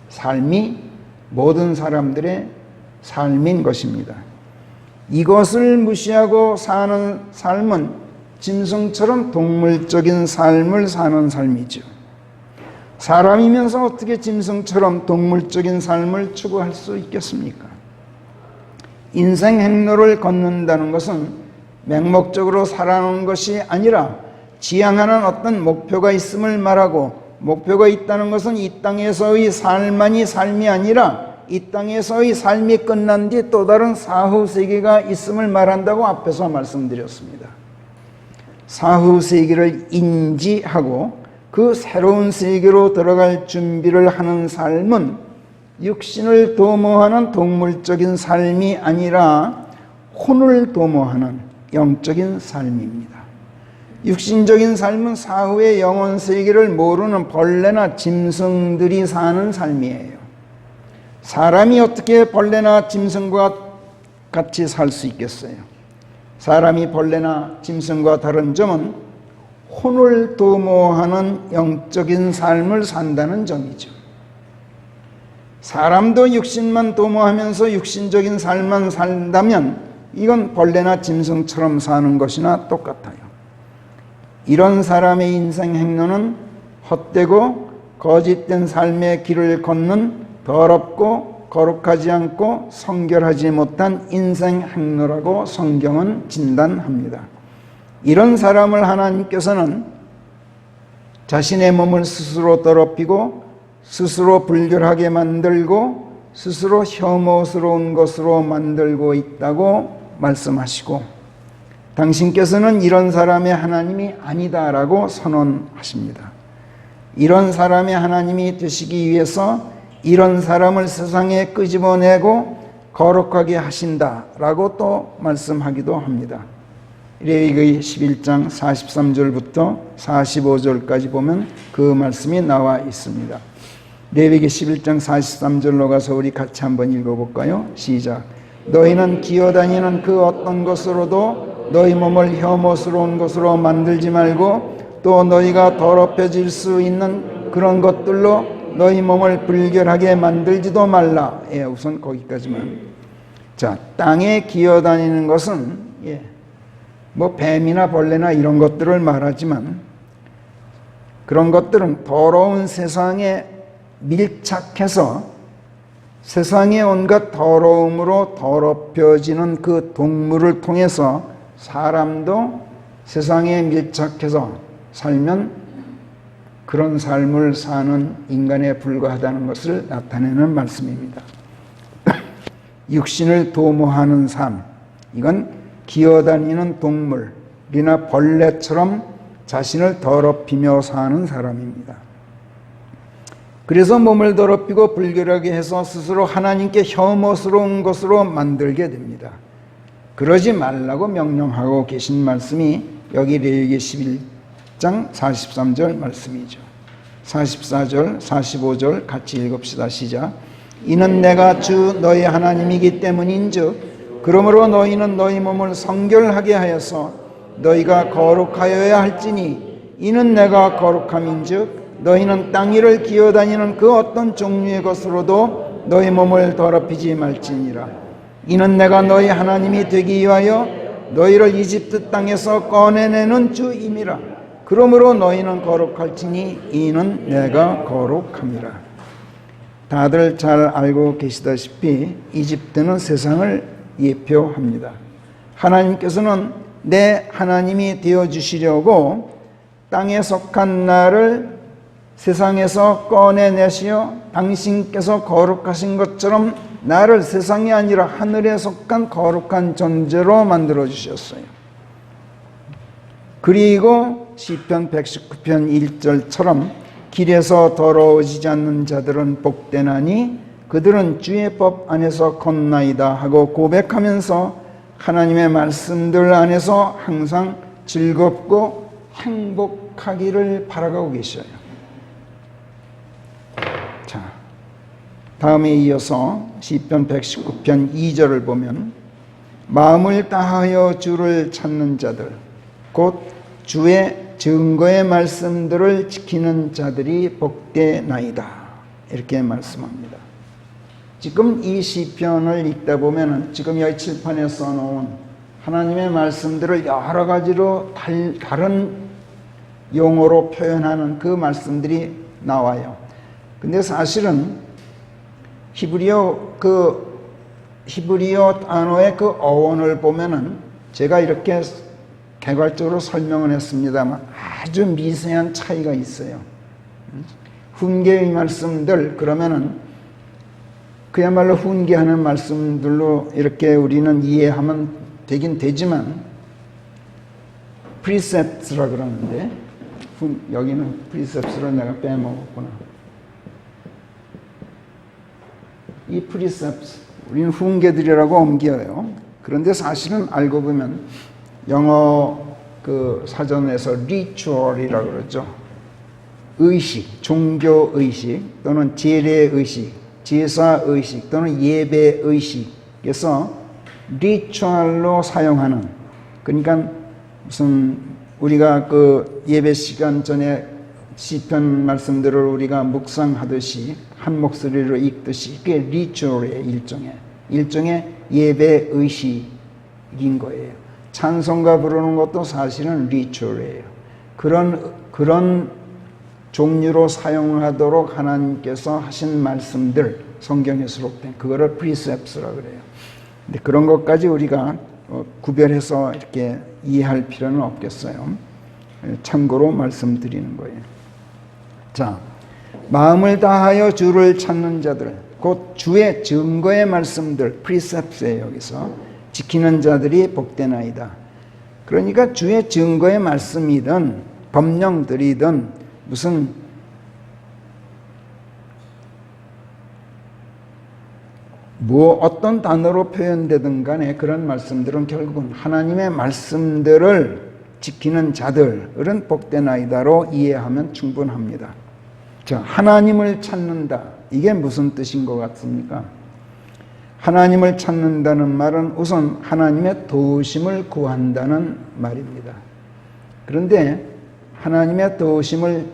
삶이 모든 사람들의 삶인 것입니다. 이것을 무시하고 사는 삶은 짐승처럼 동물적인 삶을 사는 삶이죠. 사람이면서 어떻게 짐승처럼 동물적인 삶을 추구할 수 있겠습니까? 인생 행로를 걷는다는 것은 맹목적으로 살아가는 것이 아니라 지향하는 어떤 목표가 있음을 말하고, 목표가 있다는 것은 이 땅에서의 삶만이 삶이 아니라 이 땅에서의 삶이 끝난 뒤 또 다른 사후 세계가 있음을 말한다고 앞에서 말씀드렸습니다. 사후 세계를 인지하고 그 새로운 세계로 들어갈 준비를 하는 삶은 육신을 도모하는 동물적인 삶이 아니라 혼을 도모하는 영적인 삶입니다. 육신적인 삶은 사후의 영원 세계를 모르는 벌레나 짐승들이 사는 삶이에요. 사람이 어떻게 벌레나 짐승과 같이 살 수 있겠어요? 사람이 벌레나 짐승과 다른 점은 혼을 도모하는 영적인 삶을 산다는 점이죠. 사람도 육신만 도모하면서 육신적인 삶만 산다면 이건 벌레나 짐승처럼 사는 것이나 똑같아요. 이런 사람의 인생 행로는 헛되고 거짓된 삶의 길을 걷는 더럽고 거룩하지 않고 성결하지 못한 인생 행로라고 성경은 진단합니다. 이런 사람을 하나님께서는 자신의 몸을 스스로 더럽히고 스스로 불결하게 만들고 스스로 혐오스러운 것으로 만들고 있다고 말씀하시고, 당신께서는 이런 사람의 하나님이 아니다라고 선언하십니다. 이런 사람의 하나님이 되시기 위해서 이런 사람을 세상에 끄집어내고 거룩하게 하신다라고 또 말씀하기도 합니다. 레위기 11장 43절부터 45절까지 보면 그 말씀이 나와 있습니다. 레위기 11장 43절로 가서 우리 같이 한번 읽어볼까요? 시작. 너희는 기어다니는 그 어떤 것으로도 너희 몸을 혐오스러운 것으로 만들지 말고, 또 너희가 더럽혀질 수 있는 그런 것들로 너희 몸을 불결하게 만들지도 말라. 예, 우선 거기까지만. 자, 땅에 기어다니는 것은 뭐 뱀이나 벌레나 이런 것들을 말하지만, 그런 것들은 더러운 세상에 밀착해서 세상의 온갖 더러움으로 더럽혀지는 그 동물을 통해서 사람도 세상에 밀착해서 살면 그런 삶을 사는 인간에 불과하다는 것을 나타내는 말씀입니다. 육신을 도모하는 삶, 이건 기어다니는 동물이나 벌레처럼 자신을 더럽히며 사는 사람입니다. 그래서 몸을 더럽히고 불결하게 해서 스스로 하나님께 혐오스러운 것으로 만들게 됩니다. 그러지 말라고 명령하고 계신 말씀이 여기 레위기 11장 43절 말씀이죠. 44절, 45절 같이 읽읍시다. 시작. 이는 내가 주 너희 하나님이기 때문인즉 그러므로 너희는 너희 몸을 성결하게 하여서 너희가 거룩하여야 할지니, 이는 내가 거룩함인즉 너희는 땅 위를 기어다니는 그 어떤 종류의 것으로도 너희 몸을 더럽히지 말지니라. 이는 내가 너희 하나님이 되기 위하여 너희를 이집트 땅에서 꺼내내는 주임이라. 그러므로 너희는 거룩할지니 이는 내가 거룩함이라. 다들 잘 알고 계시다시피 이집트는 세상을 예표합니다. 하나님께서는 내 하나님이 되어주시려고 땅에 속한 나를 세상에서 꺼내내시어 당신께서 거룩하신 것처럼 나를 세상이 아니라 하늘에 속한 거룩한 존재로 만들어 주셨어요. 그리고 시편 119편 1절처럼 길에서 더러워지지 않는 자들은 복되나니 그들은 주의 법 안에서 걷나이다 하고 고백하면서 하나님의 말씀들 안에서 항상 즐겁고 행복하기를 바라고 계셔요. 자, 다음에 이어서 시편 119편 2절을 보면 마음을 다하여 주를 찾는 자들, 곧 주의 증거의 말씀들을 지키는 자들이 복되나이다, 이렇게 말씀합니다. 지금 이 시편을 읽다 보면 지금 여기 칠판에 써놓은 하나님의 말씀들을 여러 가지로 다른 용어로 표현하는 그 말씀들이 나와요. 근데 사실은 히브리어 단어의 그 어원을 보면은 제가 이렇게 개괄적으로 설명을 했습니다만 아주 미세한 차이가 있어요. 훈계의 말씀들 그러면은 그야말로 훈계하는 말씀들로 이렇게 우리는 이해하면 되긴 되지만 precepts라 그러는데 여기는 precepts로 내가 빼먹었구나. 이 precepts 우리는 훈계들이라고 옮겨요. 그런데 사실은 알고 보면 영어 그 사전에서 ritual이라고 그러죠. 의식, 종교 의식 또는 제례 의식, 제사 의식 또는 예배 의식에서 ritual로 사용하는, 그러니까 무슨 우리가 그 예배 시간 전에 시편 말씀들을 우리가 묵상하듯이 한 목소리로 읽듯이 그게 ritual의 일종의 예배 의식인 거예요. 찬송가 부르는 것도 사실은 ritual이에요. 그런 종류로 사용하도록 하나님께서 하신 말씀들, 성경에 수록된 그거를 precepts라고 그래요. 근데 그런 것까지 우리가 구별해서 이렇게 이해할 필요는 없겠어요. 참고로 말씀드리는 거예요. 자, 마음을 다하여 주를 찾는 자들, 곧 주의 증거의 말씀들, precepts에 여기서 지키는 자들이 복되나이다. 그러니까 주의 증거의 말씀이든 법령들이든 무슨 어떤 단어로 표현되든 간에 그런 말씀들은 결국은 하나님의 말씀들을 지키는 자들은 복되나이다로 이해하면 충분합니다. 자, 하나님을 찾는다. 이게 무슨 뜻인 것 같습니까? 하나님을 찾는다는 말은 우선 하나님의 도우심을 구한다는 말입니다. 그런데 하나님의 도우심을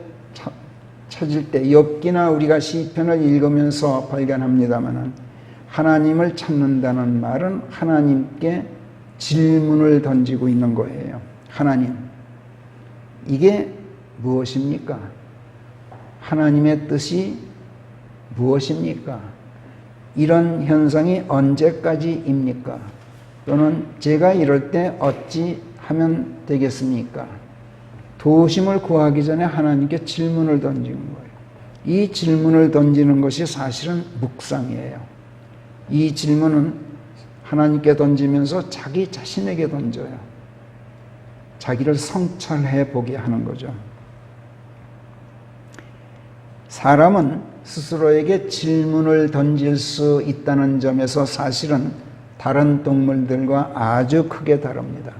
찾을 때 욥기나 우리가 시편을 읽으면서 발견합니다마는 하나님을 찾는다는 말은 하나님께 질문을 던지고 있는 거예요. 하나님, 이게 무엇입니까? 하나님의 뜻이 무엇입니까? 이런 현상이 언제까지입니까? 또는 제가 이럴 때 어찌 하면 되겠습니까? 도우심을 구하기 전에 하나님께 질문을 던지는 거예요. 이 질문을 던지는 것이 사실은 묵상이에요. 이 질문은 하나님께 던지면서 자기 자신에게 던져요. 자기를 성찰해 보게 하는 거죠. 사람은 스스로에게 질문을 던질 수 있다는 점에서 사실은 다른 동물들과 아주 크게 다릅니다.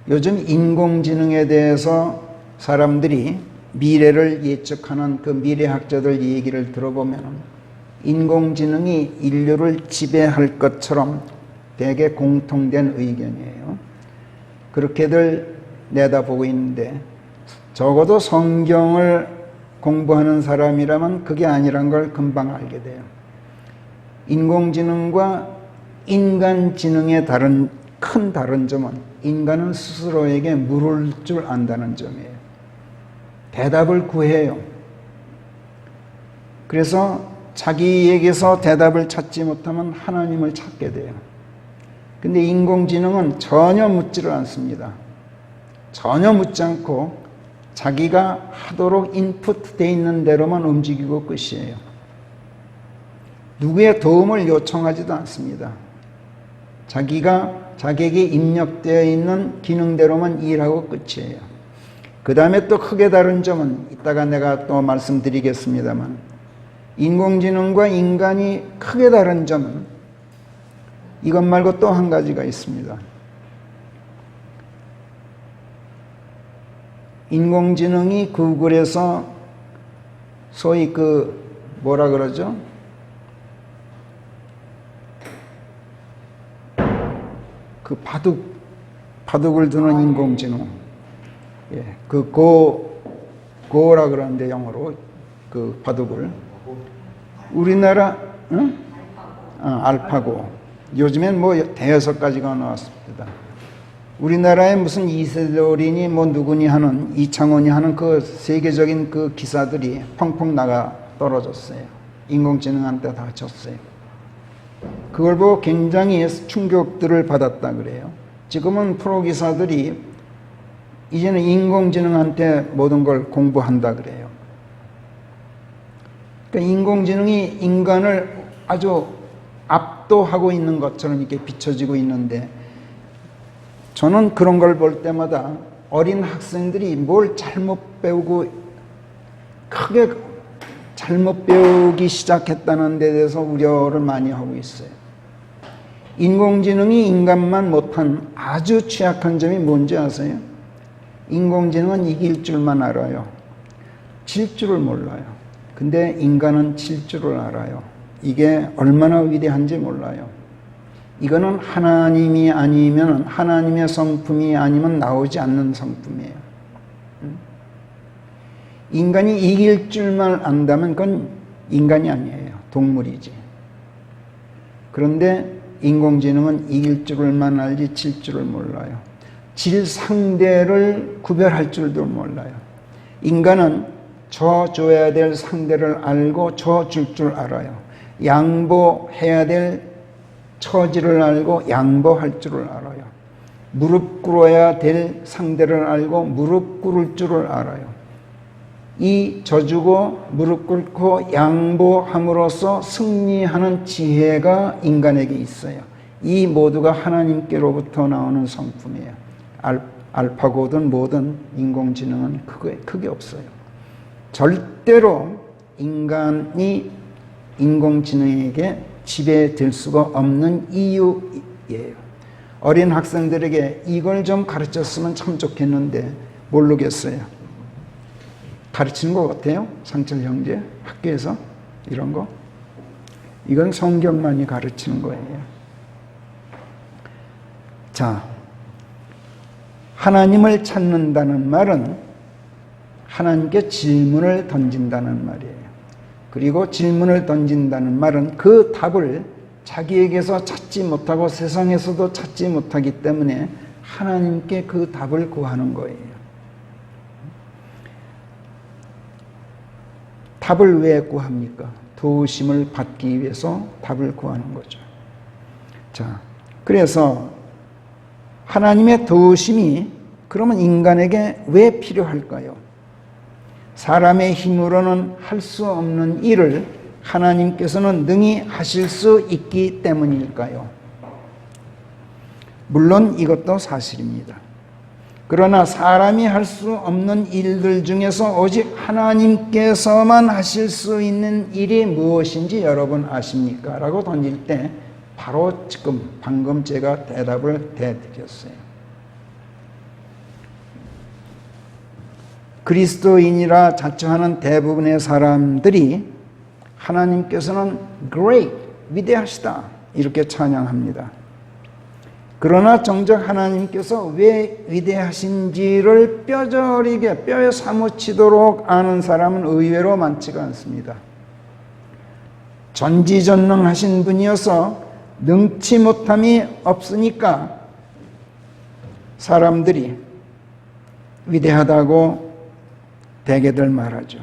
요즘 인공지능에 대해서 사람들이 미래를 예측하는 그 미래학자들 얘기를 들어보면 인공지능이 인류를 지배할 것처럼 되게 공통된 의견이에요. 그렇게들 내다보고 있는데 적어도 성경을 공부하는 사람이라면 그게 아니란 걸 금방 알게 돼요. 인공지능과 인간지능의 큰 다른 점은 인간은 스스로에게 물을 줄 안다는 점이에요. 대답을 구해요. 그래서 자기에게서 대답을 찾지 못하면 하나님을 찾게 돼요. 근데 인공지능은 전혀 묻지를 않습니다. 전혀 묻지 않고 자기가 하도록 인풋되어 있는 대로만 움직이고 끝이에요. 누구의 도움을 요청하지도 않습니다. 자기에게 입력되어 있는 기능대로만 일하고 끝이에요. 그 다음에 또 크게 다른 점은 이따가 내가 또 말씀드리겠습니다만 인공지능과 인간이 크게 다른 점은 이것 말고 또 한 가지가 있습니다. 인공지능이 구글에서 소위 뭐라 그러죠? 바둑을 두는 인공지능. 예, 고라 그러는데 영어로 바둑을. 우리나라, 응? 알파고. 요즘엔 대여섯 가지가 나왔습니다. 우리나라에 무슨 이세돌이니 누구니 하는 이창원이 하는 그 세계적인 그 기사들이 펑펑 나가 떨어졌어요. 인공지능한테 다 졌어요. 그걸 보고 굉장히 충격들을 받았다 그래요. 지금은 프로 기사들이 이제는 인공지능한테 모든 걸 공부한다 그래요. 그러니까 인공지능이 인간을 아주 압도하고 있는 것처럼 이렇게 비춰지고 있는데 저는 그런 걸 볼 때마다 어린 학생들이 뭘 잘못 배우고 크게 잘못 배우기 시작했다는 데 대해서 우려를 많이 하고 있어요. 인공지능이 인간만 못한 아주 취약한 점이 뭔지 아세요? 인공지능은 이길 줄만 알아요. 질 줄을 몰라요. 근데 인간은 질 줄을 알아요. 이게 얼마나 위대한지 몰라요. 이거는 하나님이 아니면 하나님의 성품이 아니면 나오지 않는 성품이에요. 인간이 이길 줄만 안다면 그건 인간이 아니에요. 동물이지. 그런데 인공지능은 이길 줄만 알지 질 줄을 몰라요. 질 상대를 구별할 줄도 몰라요. 인간은 져줘야 될 상대를 알고 져줄 줄 알아요. 양보해야 될 처지를 알고 양보할 줄을 알아요. 무릎 꿇어야 될 상대를 알고 무릎 꿇을 줄을 알아요. 이 져주고 무릎 꿇고 양보함으로써 승리하는 지혜가 인간에게 있어요. 이 모두가 하나님께로부터 나오는 성품이에요. 알파고든 뭐든 인공지능은 크게 없어요. 절대로 인간이 인공지능에게 지배될 수가 없는 이유예요. 어린 학생들에게 이걸 좀 가르쳤으면 참 좋겠는데 모르겠어요. 가르치는 것 같아요? 상철 형제 학교에서 이런 거? 이건 성경만이 가르치는 거예요. 자, 하나님을 찾는다는 말은 하나님께 질문을 던진다는 말이에요. 그리고 질문을 던진다는 말은 그 답을 자기에게서 찾지 못하고 세상에서도 찾지 못하기 때문에 하나님께 그 답을 구하는 거예요. 답을 왜 구합니까? 도우심을 받기 위해서 답을 구하는 거죠. 자, 그래서 하나님의 도우심이 그러면 인간에게 왜 필요할까요? 사람의 힘으로는 할 수 없는 일을 하나님께서는 능히 하실 수 있기 때문일까요? 물론 이것도 사실입니다. 그러나 사람이 할 수 없는 일들 중에서 오직 하나님께서만 하실 수 있는 일이 무엇인지 여러분 아십니까? 라고 던질 때 바로 방금 제가 대답을 해드렸어요. 그리스도인이라 자처하는 대부분의 사람들이 하나님께서는 great, 위대하시다 이렇게 찬양합니다. 그러나 정작 하나님께서 왜 위대하신지를 뼈저리게 뼈에 사무치도록 아는 사람은 의외로 많지가 않습니다. 전지전능하신 분이어서 능치 못함이 없으니까 사람들이 위대하다고 대개들 말하죠.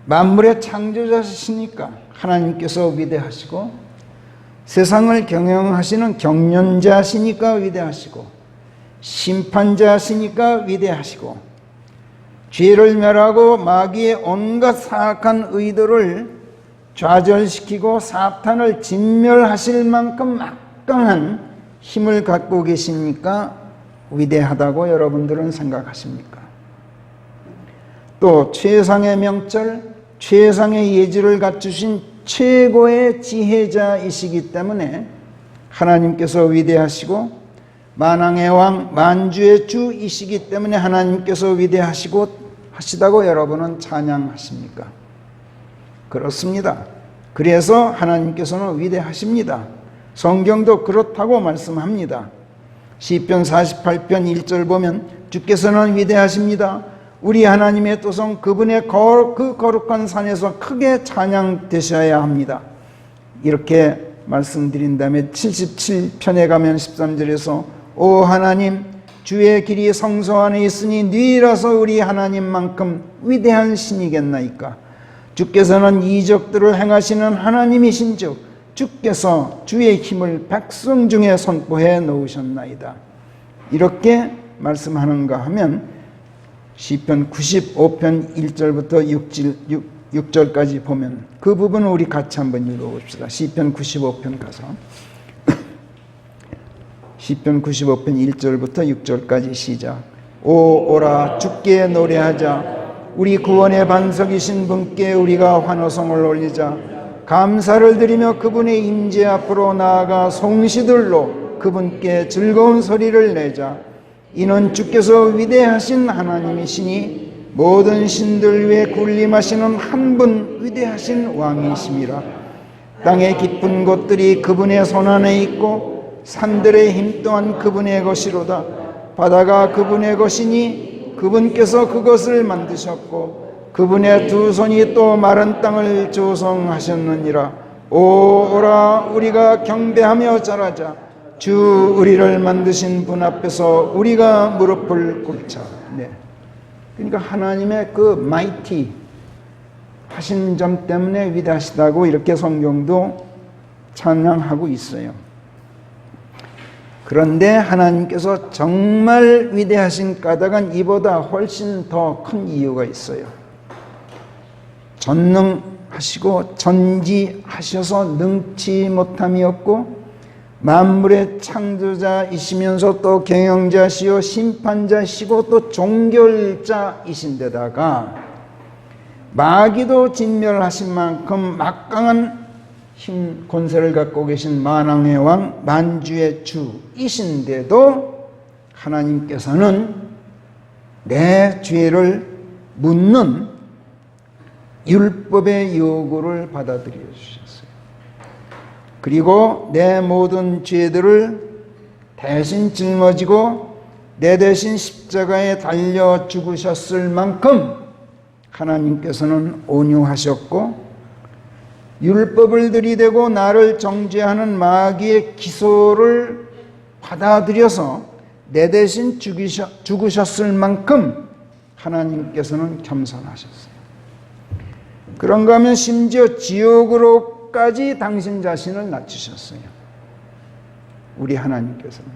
만물의 창조자시니까 하나님께서 위대하시고 세상을 경영하시는 경륜자시니까 위대하시고 심판자시니까 위대하시고 죄를 멸하고 마귀의 온갖 사악한 의도를 좌절시키고 사탄을 진멸하실 만큼 막강한 힘을 갖고 계시니까 위대하다고 여러분들은 생각하십니까? 또 최상의 명철, 최상의 예지를 갖추신 최고의 지혜자이시기 때문에 하나님께서 위대하시고 만왕의 왕, 만주의 주이시기 때문에 하나님께서 위대하시고 하시다고 여러분은 찬양하십니까? 그렇습니다. 그래서 하나님께서는 위대하십니다. 성경도 그렇다고 말씀합니다. 시편 48편 1절 보면 주께서는 위대하십니다. 우리 하나님의 도성 그분의 그 거룩한 산에서 크게 찬양되셔야 합니다. 이렇게 말씀드린 다음에 77편에 가면 13절에서 오 하나님 주의 길이 성소 안에 있으니 너희라서 우리 하나님만큼 위대한 신이겠나이까. 주께서는 이적들을 행하시는 하나님이신즉 주께서 주의 힘을 백성 중에 선포해 놓으셨나이다. 이렇게 말씀하는가 하면 시편 95편 1절부터 6절까지 보면 그 부분을 우리 같이 한번 읽어봅시다. 시편 95편 가서 시편 95편 1절부터 6절까지 시작. 오라 주께 노래하자. 우리 구원의 반석이신 분께 우리가 환호성을 올리자. 감사를 드리며 그분의 임재 앞으로 나아가 송시들로 그분께 즐거운 소리를 내자. 이는 주께서 위대하신 하나님이시니 모든 신들 위에 군림하시는 한 분 위대하신 왕이심이라. 땅의 깊은 곳들이 그분의 손안에 있고 산들의 힘 또한 그분의 것이로다. 바다가 그분의 것이니 그분께서 그것을 만드셨고 그분의 두 손이 또 마른 땅을 조성하셨느니라. 오라 우리가 경배하며 절하자. 주 우리를 만드신 분 앞에서 우리가 무릎을 꿇자. 네. 그러니까 하나님의 그 마이티 하신 점 때문에 위대하시다고 이렇게 성경도 찬양하고 있어요. 그런데 하나님께서 정말 위대하신 까닭은 이보다 훨씬 더 큰 이유가 있어요. 전능하시고 전지하셔서 능치 못함이 없고 만물의 창조자이시면서 또 경영자시요 심판자시고 또 종결자이신데다가 마귀도 진멸하신 만큼 막강한 힘 권세를 갖고 계신 만왕의 왕 만주의 주이신데도 하나님께서는 내 죄를 묻는 율법의 요구를 받아들여 주셨어요. 그리고 내 모든 죄들을 대신 짊어지고 내 대신 십자가에 달려 죽으셨을 만큼 하나님께서는 온유하셨고 율법을 들이대고 나를 정죄하는 마귀의 기소를 받아들여서 내 대신 죽으셨을 만큼 하나님께서는 겸손하셨어요. 그런가 하면 심지어 지옥으로까지 당신 자신을 낮추셨어요. 우리 하나님께서는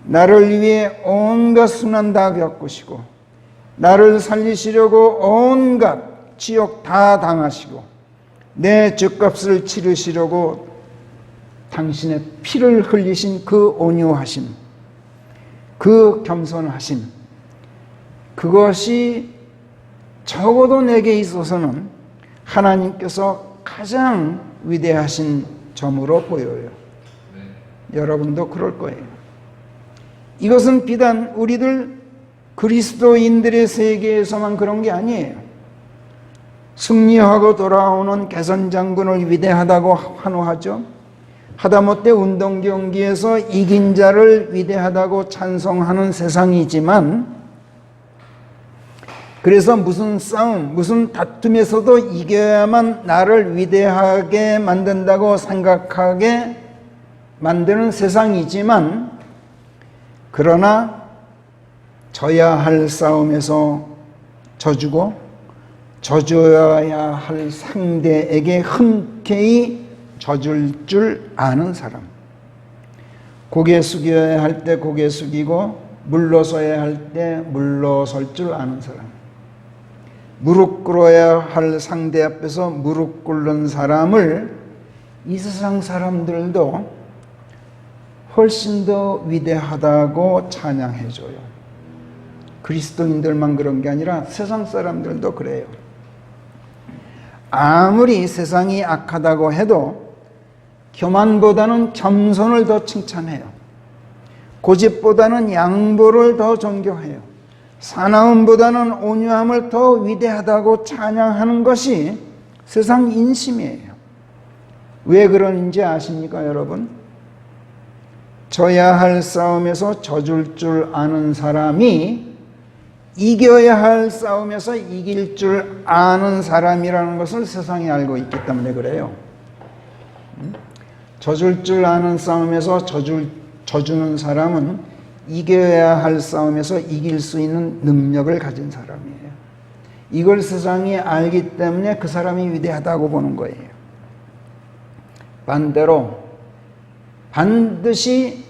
나를 위해 온갖 순환 다 겪으시고 나를 살리시려고 온갖 지옥 다 당하시고 내 죄값을 치르시려고 당신의 피를 흘리신 그 온유하심, 그 겸손하심, 그것이 적어도 내게 있어서는 하나님께서 가장 위대하신 점으로 보여요. 여러분도 그럴 거예요. 이것은 비단 우리들 그리스도인들의 세계에서만 그런 게 아니에요. 승리하고 돌아오는 개선장군을 위대하다고 환호하죠. 하다못해 운동 경기에서 이긴 자를 위대하다고 찬송하는 세상이지만, 그래서 무슨 싸움, 무슨 다툼에서도 이겨야만 나를 위대하게 만든다고 생각하게 만드는 세상이지만, 그러나 져야 할 싸움에서 져주고 져줘야 할 상대에게 흔쾌히 져줄 줄 아는 사람, 고개 숙여야 할 때 고개 숙이고 물러서야 할 때 물러설 줄 아는 사람, 무릎 꿇어야 할 상대 앞에서 무릎 꿇는 사람을 이 세상 사람들도 훨씬 더 위대하다고 찬양해줘요. 그리스도인들만 그런 게 아니라 세상 사람들도 그래요. 아무리 세상이 악하다고 해도 교만보다는 겸손을 더 칭찬해요. 고집보다는 양보를 더 존경해요. 사나움보다는 온유함을 더 위대하다고 찬양하는 것이 세상 인심이에요. 왜 그런지 아십니까, 여러분? 져야 할 싸움에서 져줄 줄 아는 사람이 이겨야 할 싸움에서 이길 줄 아는 사람이라는 것을 세상이 알고 있기 때문에 그래요. 져줄 줄 아는 싸움에서 져주는 사람은 이겨야 할 싸움에서 이길 수 있는 능력을 가진 사람이에요. 이걸 세상이 알기 때문에 그 사람이 위대하다고 보는 거예요. 반대로 반드시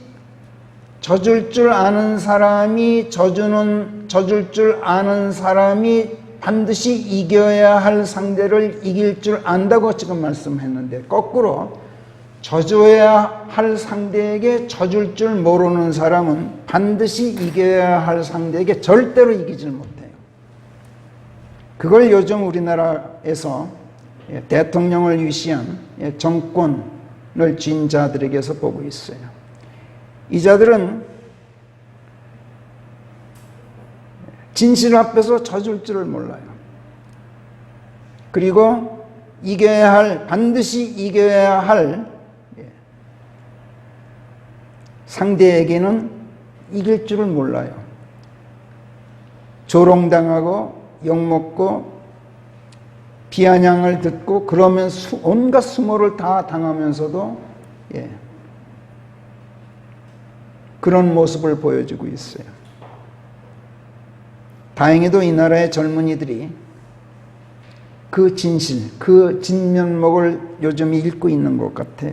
져줄 줄 아는 사람이 져줄 줄 아는 사람이 반드시 이겨야 할 상대를 이길 줄 안다고 지금 말씀했는데, 거꾸로 져줘야 할 상대에게 져줄 줄 모르는 사람은 반드시 이겨야 할 상대에게 절대로 이기질 못해요. 그걸 요즘 우리나라에서 대통령을 위시한 정권을 쥔 자들에게서 보고 있어요. 이 자들은 진실 앞에서 져줄 줄을 몰라요. 그리고 반드시 이겨야 할 상대에게는 이길 줄을 몰라요. 조롱당하고 욕먹고 비아냥을 듣고 그러면 온갖 수모를 다 당하면서도 그런 모습을 보여주고 있어요. 다행히도 이 나라의 젊은이들이 그 진실, 그 진면목을 요즘 읽고 있는 것 같아요.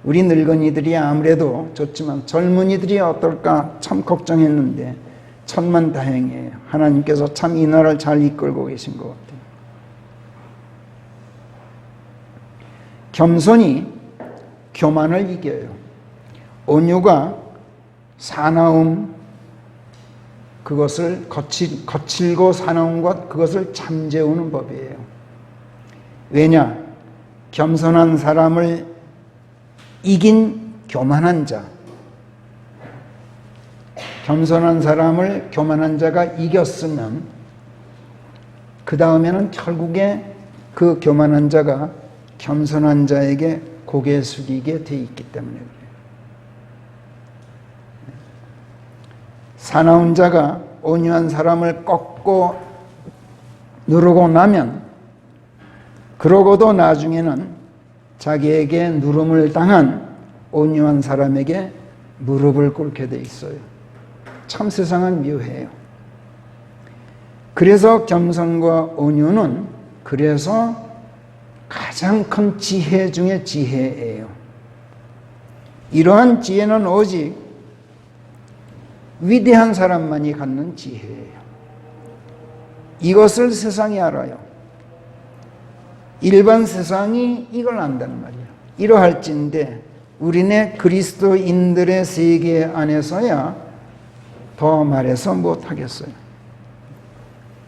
우리 늙은이들이 아무래도 좋지만 젊은이들이 어떨까 참 걱정했는데 천만다행이에요. 하나님께서 참 이 나라를 잘 이끌고 계신 것 같아요. 겸손이 교만을 이겨요. 온유가 사나움, 그것을 거칠고 사나운 것, 그것을 잠재우는 법이에요. 왜냐? 겸손한 사람을 이긴 교만한 자, 겸손한 사람을 교만한 자가 이겼으면 그 다음에는 결국에 그 교만한 자가 겸손한 자에게 고개 숙이게 돼 있기 때문에 그래요. 사나운 자가 온유한 사람을 꺾고 누르고 나면 그러고도 나중에는 자기에게 누름을 당한 온유한 사람에게 무릎을 꿇게 돼 있어요. 참 세상은 묘해요. 그래서 겸손과 온유는 그래서 가장 큰 지혜 중에 지혜예요. 이러한 지혜는 오직 위대한 사람만이 갖는 지혜예요. 이것을 세상이 알아요. 일반 세상이 이걸 안단 말이에요. 이러할진데 우리네 그리스도인들의 세계 안에서야 더 말해서 못하겠어요.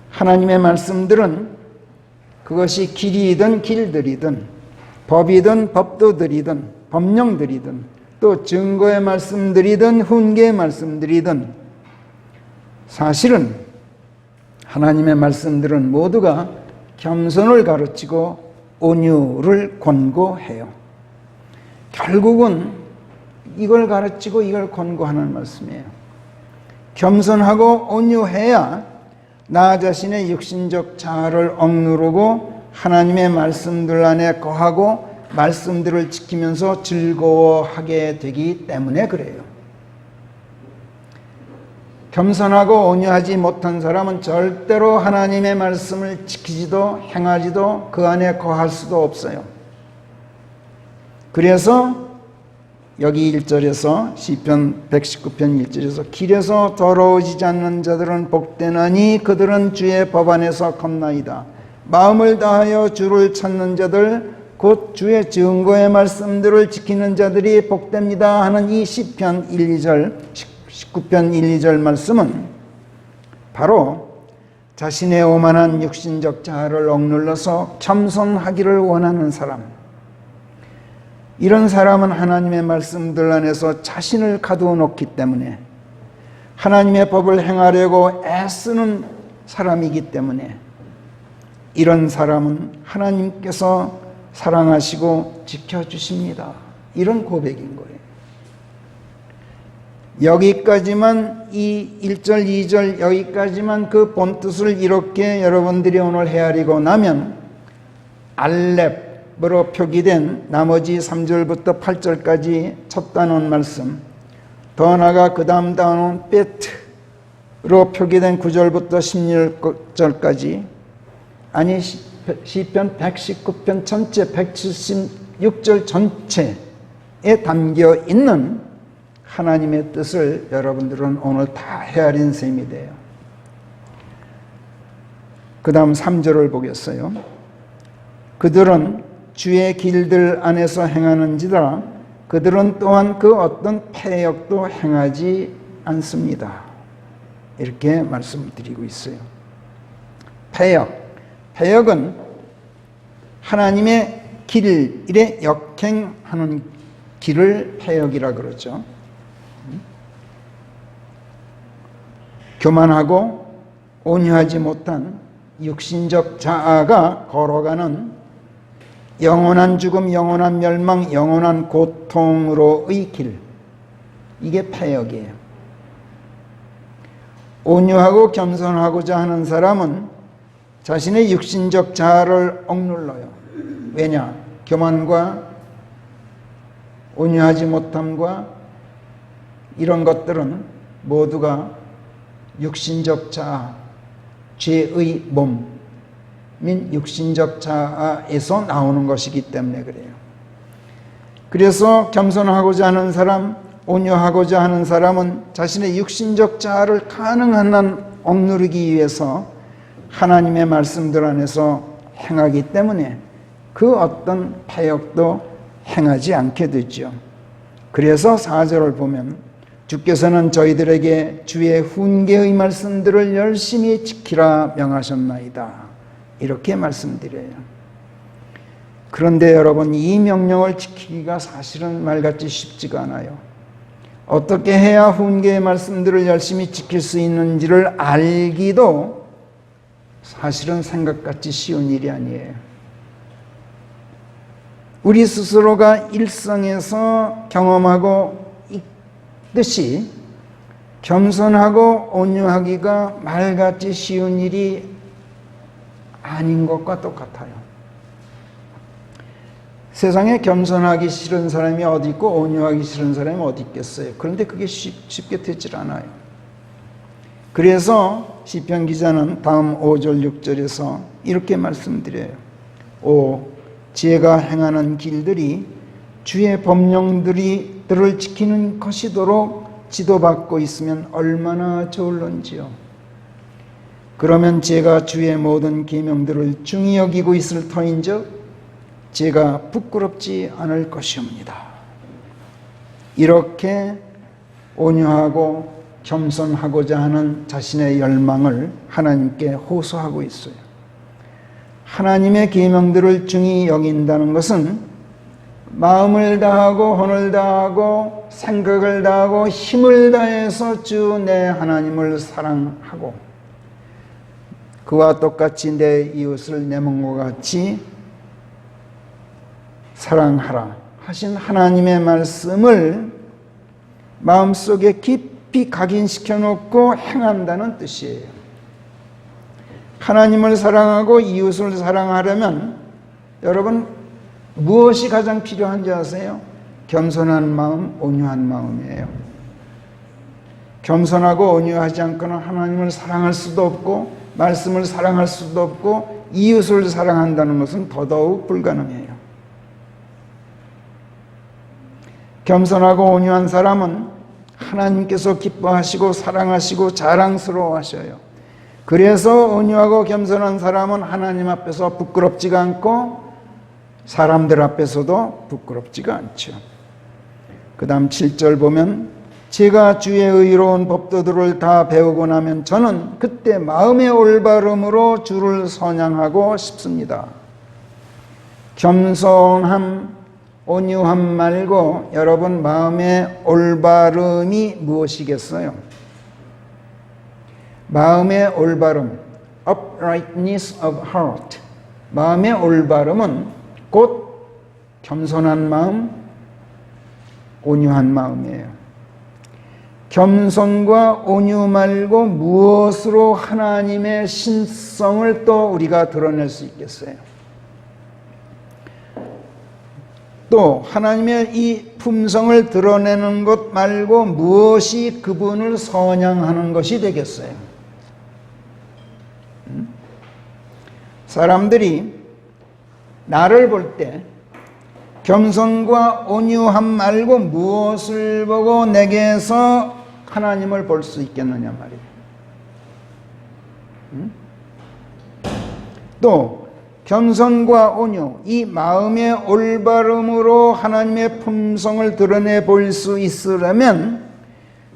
하나님의 말씀들은 그것이 길이든 길들이든 법이든 법도들이든 법령들이든 또 증거의 말씀들이든 훈계의 말씀들이든 사실은 하나님의 말씀들은 모두가 겸손을 가르치고 온유를 권고해요. 결국은 이걸 가르치고 이걸 권고하는 말씀이에요. 겸손하고 온유해야 나 자신의 육신적 자아를 억누르고 하나님의 말씀들 안에 거하고 말씀들을 지키면서 즐거워하게 되기 때문에 그래요. 겸손하고 온유하지 못한 사람은 절대로 하나님의 말씀을 지키지도 행하지도 그 안에 거할 수도 없어요. 그래서 여기 1절에서 시편 119편 1절에서 길에서 더러워지지 않는 자들은 복되나니 그들은 주의 법 안에서 걷나이다. 마음을 다하여 주를 찾는 자들 곧 주의 증거의 말씀들을 지키는 자들이 복됩니다 하는 이 시편 1, 2절 19편 1, 2절 말씀은 바로 자신의 오만한 육신적 자아를 억눌러서 겸손하기를 원하는 사람, 이런 사람은 하나님의 말씀들 안에서 자신을 가두어 놓기 때문에 하나님의 법을 행하려고 애쓰는 사람이기 때문에 이런 사람은 하나님께서 사랑하시고 지켜주십니다. 이런 고백인 거예요. 여기까지만 이 1절, 2절 여기까지만 그 본뜻을 이렇게 여러분들이 오늘 헤아리고 나면 알렙으로 표기된 나머지 3절부터 8절까지 첫 단원 말씀, 더 나아가 그 다음 단원 베트로 표기된 9절부터 16절까지, 아니 시편 119편 전체 176절 전체에 담겨 있는 하나님의 뜻을 여러분들은 오늘 다 헤아린 셈이 돼요. 그 다음 3절을 보겠어요. 그들은 주의 길들 안에서 행하는지라 그들은 또한 그 어떤 패역도 행하지 않습니다. 이렇게 말씀을 드리고 있어요. 패역은 하나님의 길에 역행하는 길을 패역이라 그러죠. 교만하고 온유하지 못한 육신적 자아가 걸어가는 영원한 죽음, 영원한 멸망, 영원한 고통으로의 길, 이게 패역이에요. 온유하고 겸손하고자 하는 사람은 자신의 육신적 자아를 억눌러요. 왜냐? 교만과 온유하지 못함과 이런 것들은 모두가 육신적 자아, 죄의 몸, 민 육신적 자아에서 나오는 것이기 때문에 그래요. 그래서 겸손하고자 하는 사람, 온유하고자 하는 사람은 자신의 육신적 자아를 가능한 한 억누르기 위해서 하나님의 말씀들 안에서 행하기 때문에 그 어떤 패역도 행하지 않게 되죠. 그래서 4절을 보면 주께서는 저희들에게 주의 훈계의 말씀들을 열심히 지키라 명하셨나이다. 이렇게 말씀드려요. 그런데 여러분, 이 명령을 지키기가 사실은 말같이 쉽지가 않아요. 어떻게 해야 훈계의 말씀들을 열심히 지킬 수 있는지를 알기도 사실은 생각같이 쉬운 일이 아니에요. 우리 스스로가 일상에서 경험하고 있듯이 겸손하고 온유하기가 말같이 쉬운 일이 아닌 것과 똑같아요. 세상에 겸손하기 싫은 사람이 어디 있고 온유하기 싫은 사람이 어디 있겠어요. 그런데 그게 쉽게 되질 않아요. 그래서 시편 기자는 다음 5절 6절에서 이렇게 말씀드려요. 오, 지혜가 행하는 길들이 주의 법령들을 지키는 것이도록 지도받고 있으면 얼마나 좋을런지요. 그러면 제가 주의 모든 계명들을 중히 여기고 있을 터인즉 제가 부끄럽지 않을 것이옵니다. 이렇게 온유하고 겸손하고자 하는 자신의 열망을 하나님께 호소하고 있어요. 하나님의 계명들을 중히 여긴다는 것은 마음을 다하고 혼을 다하고 생각을 다하고 힘을 다해서 주 내 하나님을 사랑하고 그와 똑같이 내 이웃을 내 몸과 같이 사랑하라 하신 하나님의 말씀을 마음속에 깊이 각인시켜 놓고 행한다는 뜻이에요. 하나님을 사랑하고 이웃을 사랑하려면 여러분 무엇이 가장 필요한지 아세요? 겸손한 마음, 온유한 마음이에요. 겸손하고 온유하지 않고는 하나님을 사랑할 수도 없고 말씀을 사랑할 수도 없고 이웃을 사랑한다는 것은 더더욱 불가능해요. 겸손하고 온유한 사람은 하나님께서 기뻐하시고 사랑하시고 자랑스러워하셔요. 그래서 온유하고 겸손한 사람은 하나님 앞에서 부끄럽지가 않고 사람들 앞에서도 부끄럽지가 않죠. 그 다음 7절 보면 제가 주의 의로운 법도들을 다 배우고 나면 저는 그때 마음의 올바름으로 주를 선양하고 싶습니다. 겸손함, 온유함 말고 여러분 마음의 올바름이 무엇이겠어요? 마음의 올바름, uprightness of heart. 마음의 올바름은 곧 겸손한 마음, 온유한 마음이에요. 겸손과 온유 말고 무엇으로 하나님의 신성을 또 우리가 드러낼 수 있겠어요? 또 하나님의 이 품성을 드러내는 것 말고 무엇이 그분을 선양하는 것이 되겠어요? 사람들이 나를 볼 때 겸손과 온유함 말고 무엇을 보고 내게서 하나님을 볼 수 있겠느냐 말이에요. 또 겸손과 온유, 이 마음의 올바름으로 하나님의 품성을 드러내 볼 수 있으려면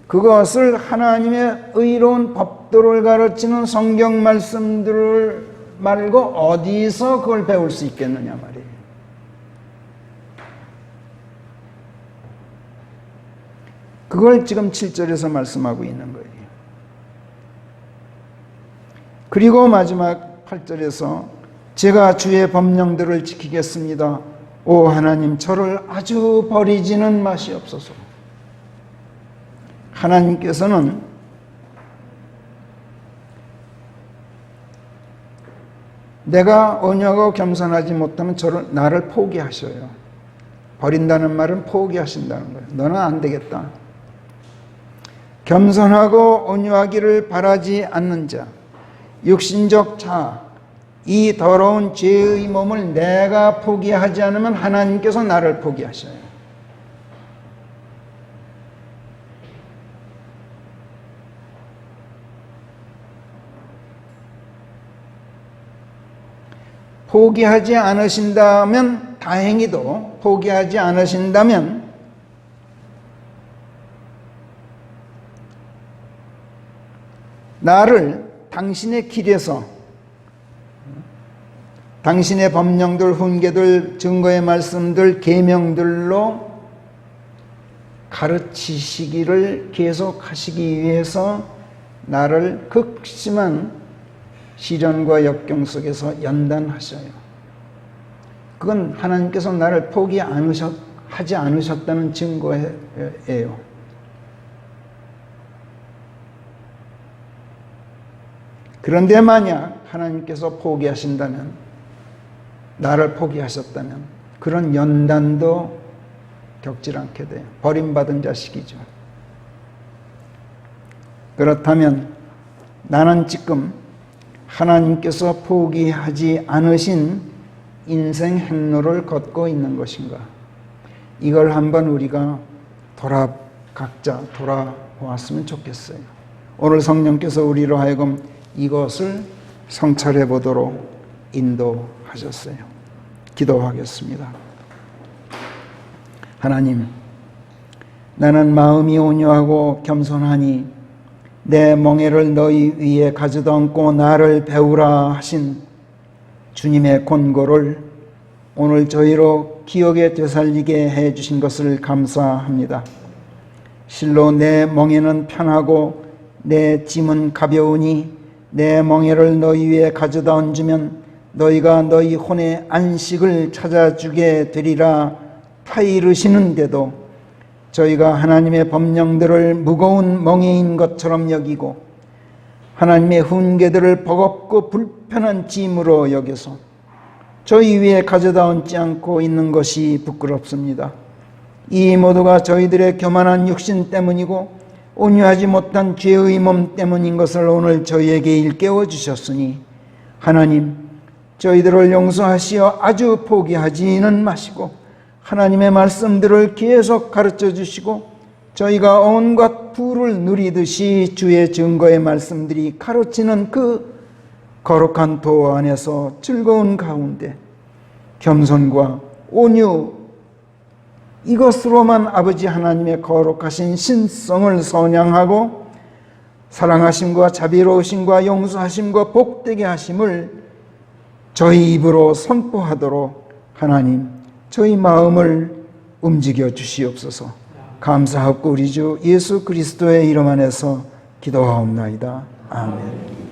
그것을 하나님의 의로운 법도를 가르치는 성경 말씀들을 말고 어디서 그걸 배울 수 있겠느냐 말이에요. 그걸 지금 7절에서 말씀하고 있는 거예요. 그리고 마지막 8절에서 제가 주의 법령들을 지키겠습니다. 오 하나님, 저를 아주 버리지는 마시옵소서. 하나님께서는 내가 온유하고 겸손하지 못하면 나를 포기하셔요. 버린다는 말은 포기하신다는 거예요. 너는 안 되겠다. 겸손하고 온유하기를 바라지 않는 자, 육신적 자아, 이 더러운 죄의 몸을 내가 포기하지 않으면 하나님께서 나를 포기하셔요. 포기하지 않으신다면, 다행히도 포기하지 않으신다면 나를 당신의 길에서 당신의 법령들, 훈계들, 증거의 말씀들, 계명들로 가르치시기를 계속하시기 위해서 나를 극심한 시련과 역경 속에서 연단하셔요. 그건 하나님께서 나를 포기하지 않으셨다는 증거예요. 그런데 만약 하나님께서 포기하신다면, 나를 포기하셨다면 그런 연단도 겪질 않게 돼요. 버림받은 자식이죠. 그렇다면 나는 지금 하나님께서 포기하지 않으신 인생 행로를 걷고 있는 것인가? 이걸 한번 우리가 각자 돌아보았으면 좋겠어요. 오늘 성령께서 우리로 하여금 이것을 성찰해 보도록 인도하셨어요. 기도하겠습니다. 하나님, 나는 마음이 온유하고 겸손하니 내 멍에를 너희 위에 가져다 얹고 나를 배우라 하신 주님의 권고를 오늘 저희로 기억에 되살리게 해 주신 것을 감사합니다. 실로 내 멍에는 편하고 내 짐은 가벼우니 내 멍에를 너희 위에 가져다 얹으면 너희가 너희 혼의 안식을 찾아주게 되리라 타이르시는데도 저희가 하나님의 법령들을 무거운 멍에인 것처럼 여기고 하나님의 훈계들을 버겁고 불편한 짐으로 여겨서 저희 위에 가져다 얹지 않고 있는 것이 부끄럽습니다. 이 모두가 저희들의 교만한 육신 때문이고 온유하지 못한 죄의 몸 때문인 것을 오늘 저희에게 일깨워 주셨으니 하나님, 저희들을 용서하시어 아주 포기하지는 마시고 하나님의 말씀들을 계속 가르쳐 주시고 저희가 온갖 부를 누리듯이 주의 증거의 말씀들이 가르치는 그 거룩한 도 안에서 즐거운 가운데 겸손과 온유, 이것으로만 아버지 하나님의 거룩하신 신성을 선양하고 사랑하심과 자비로우심과 용서하심과 복되게 하심을 저희 입으로 선포하도록 하나님, 저희 마음을 움직여 주시옵소서. 감사하고 우리 주 예수 그리스도의 이름 안에서 기도하옵나이다. 아멘.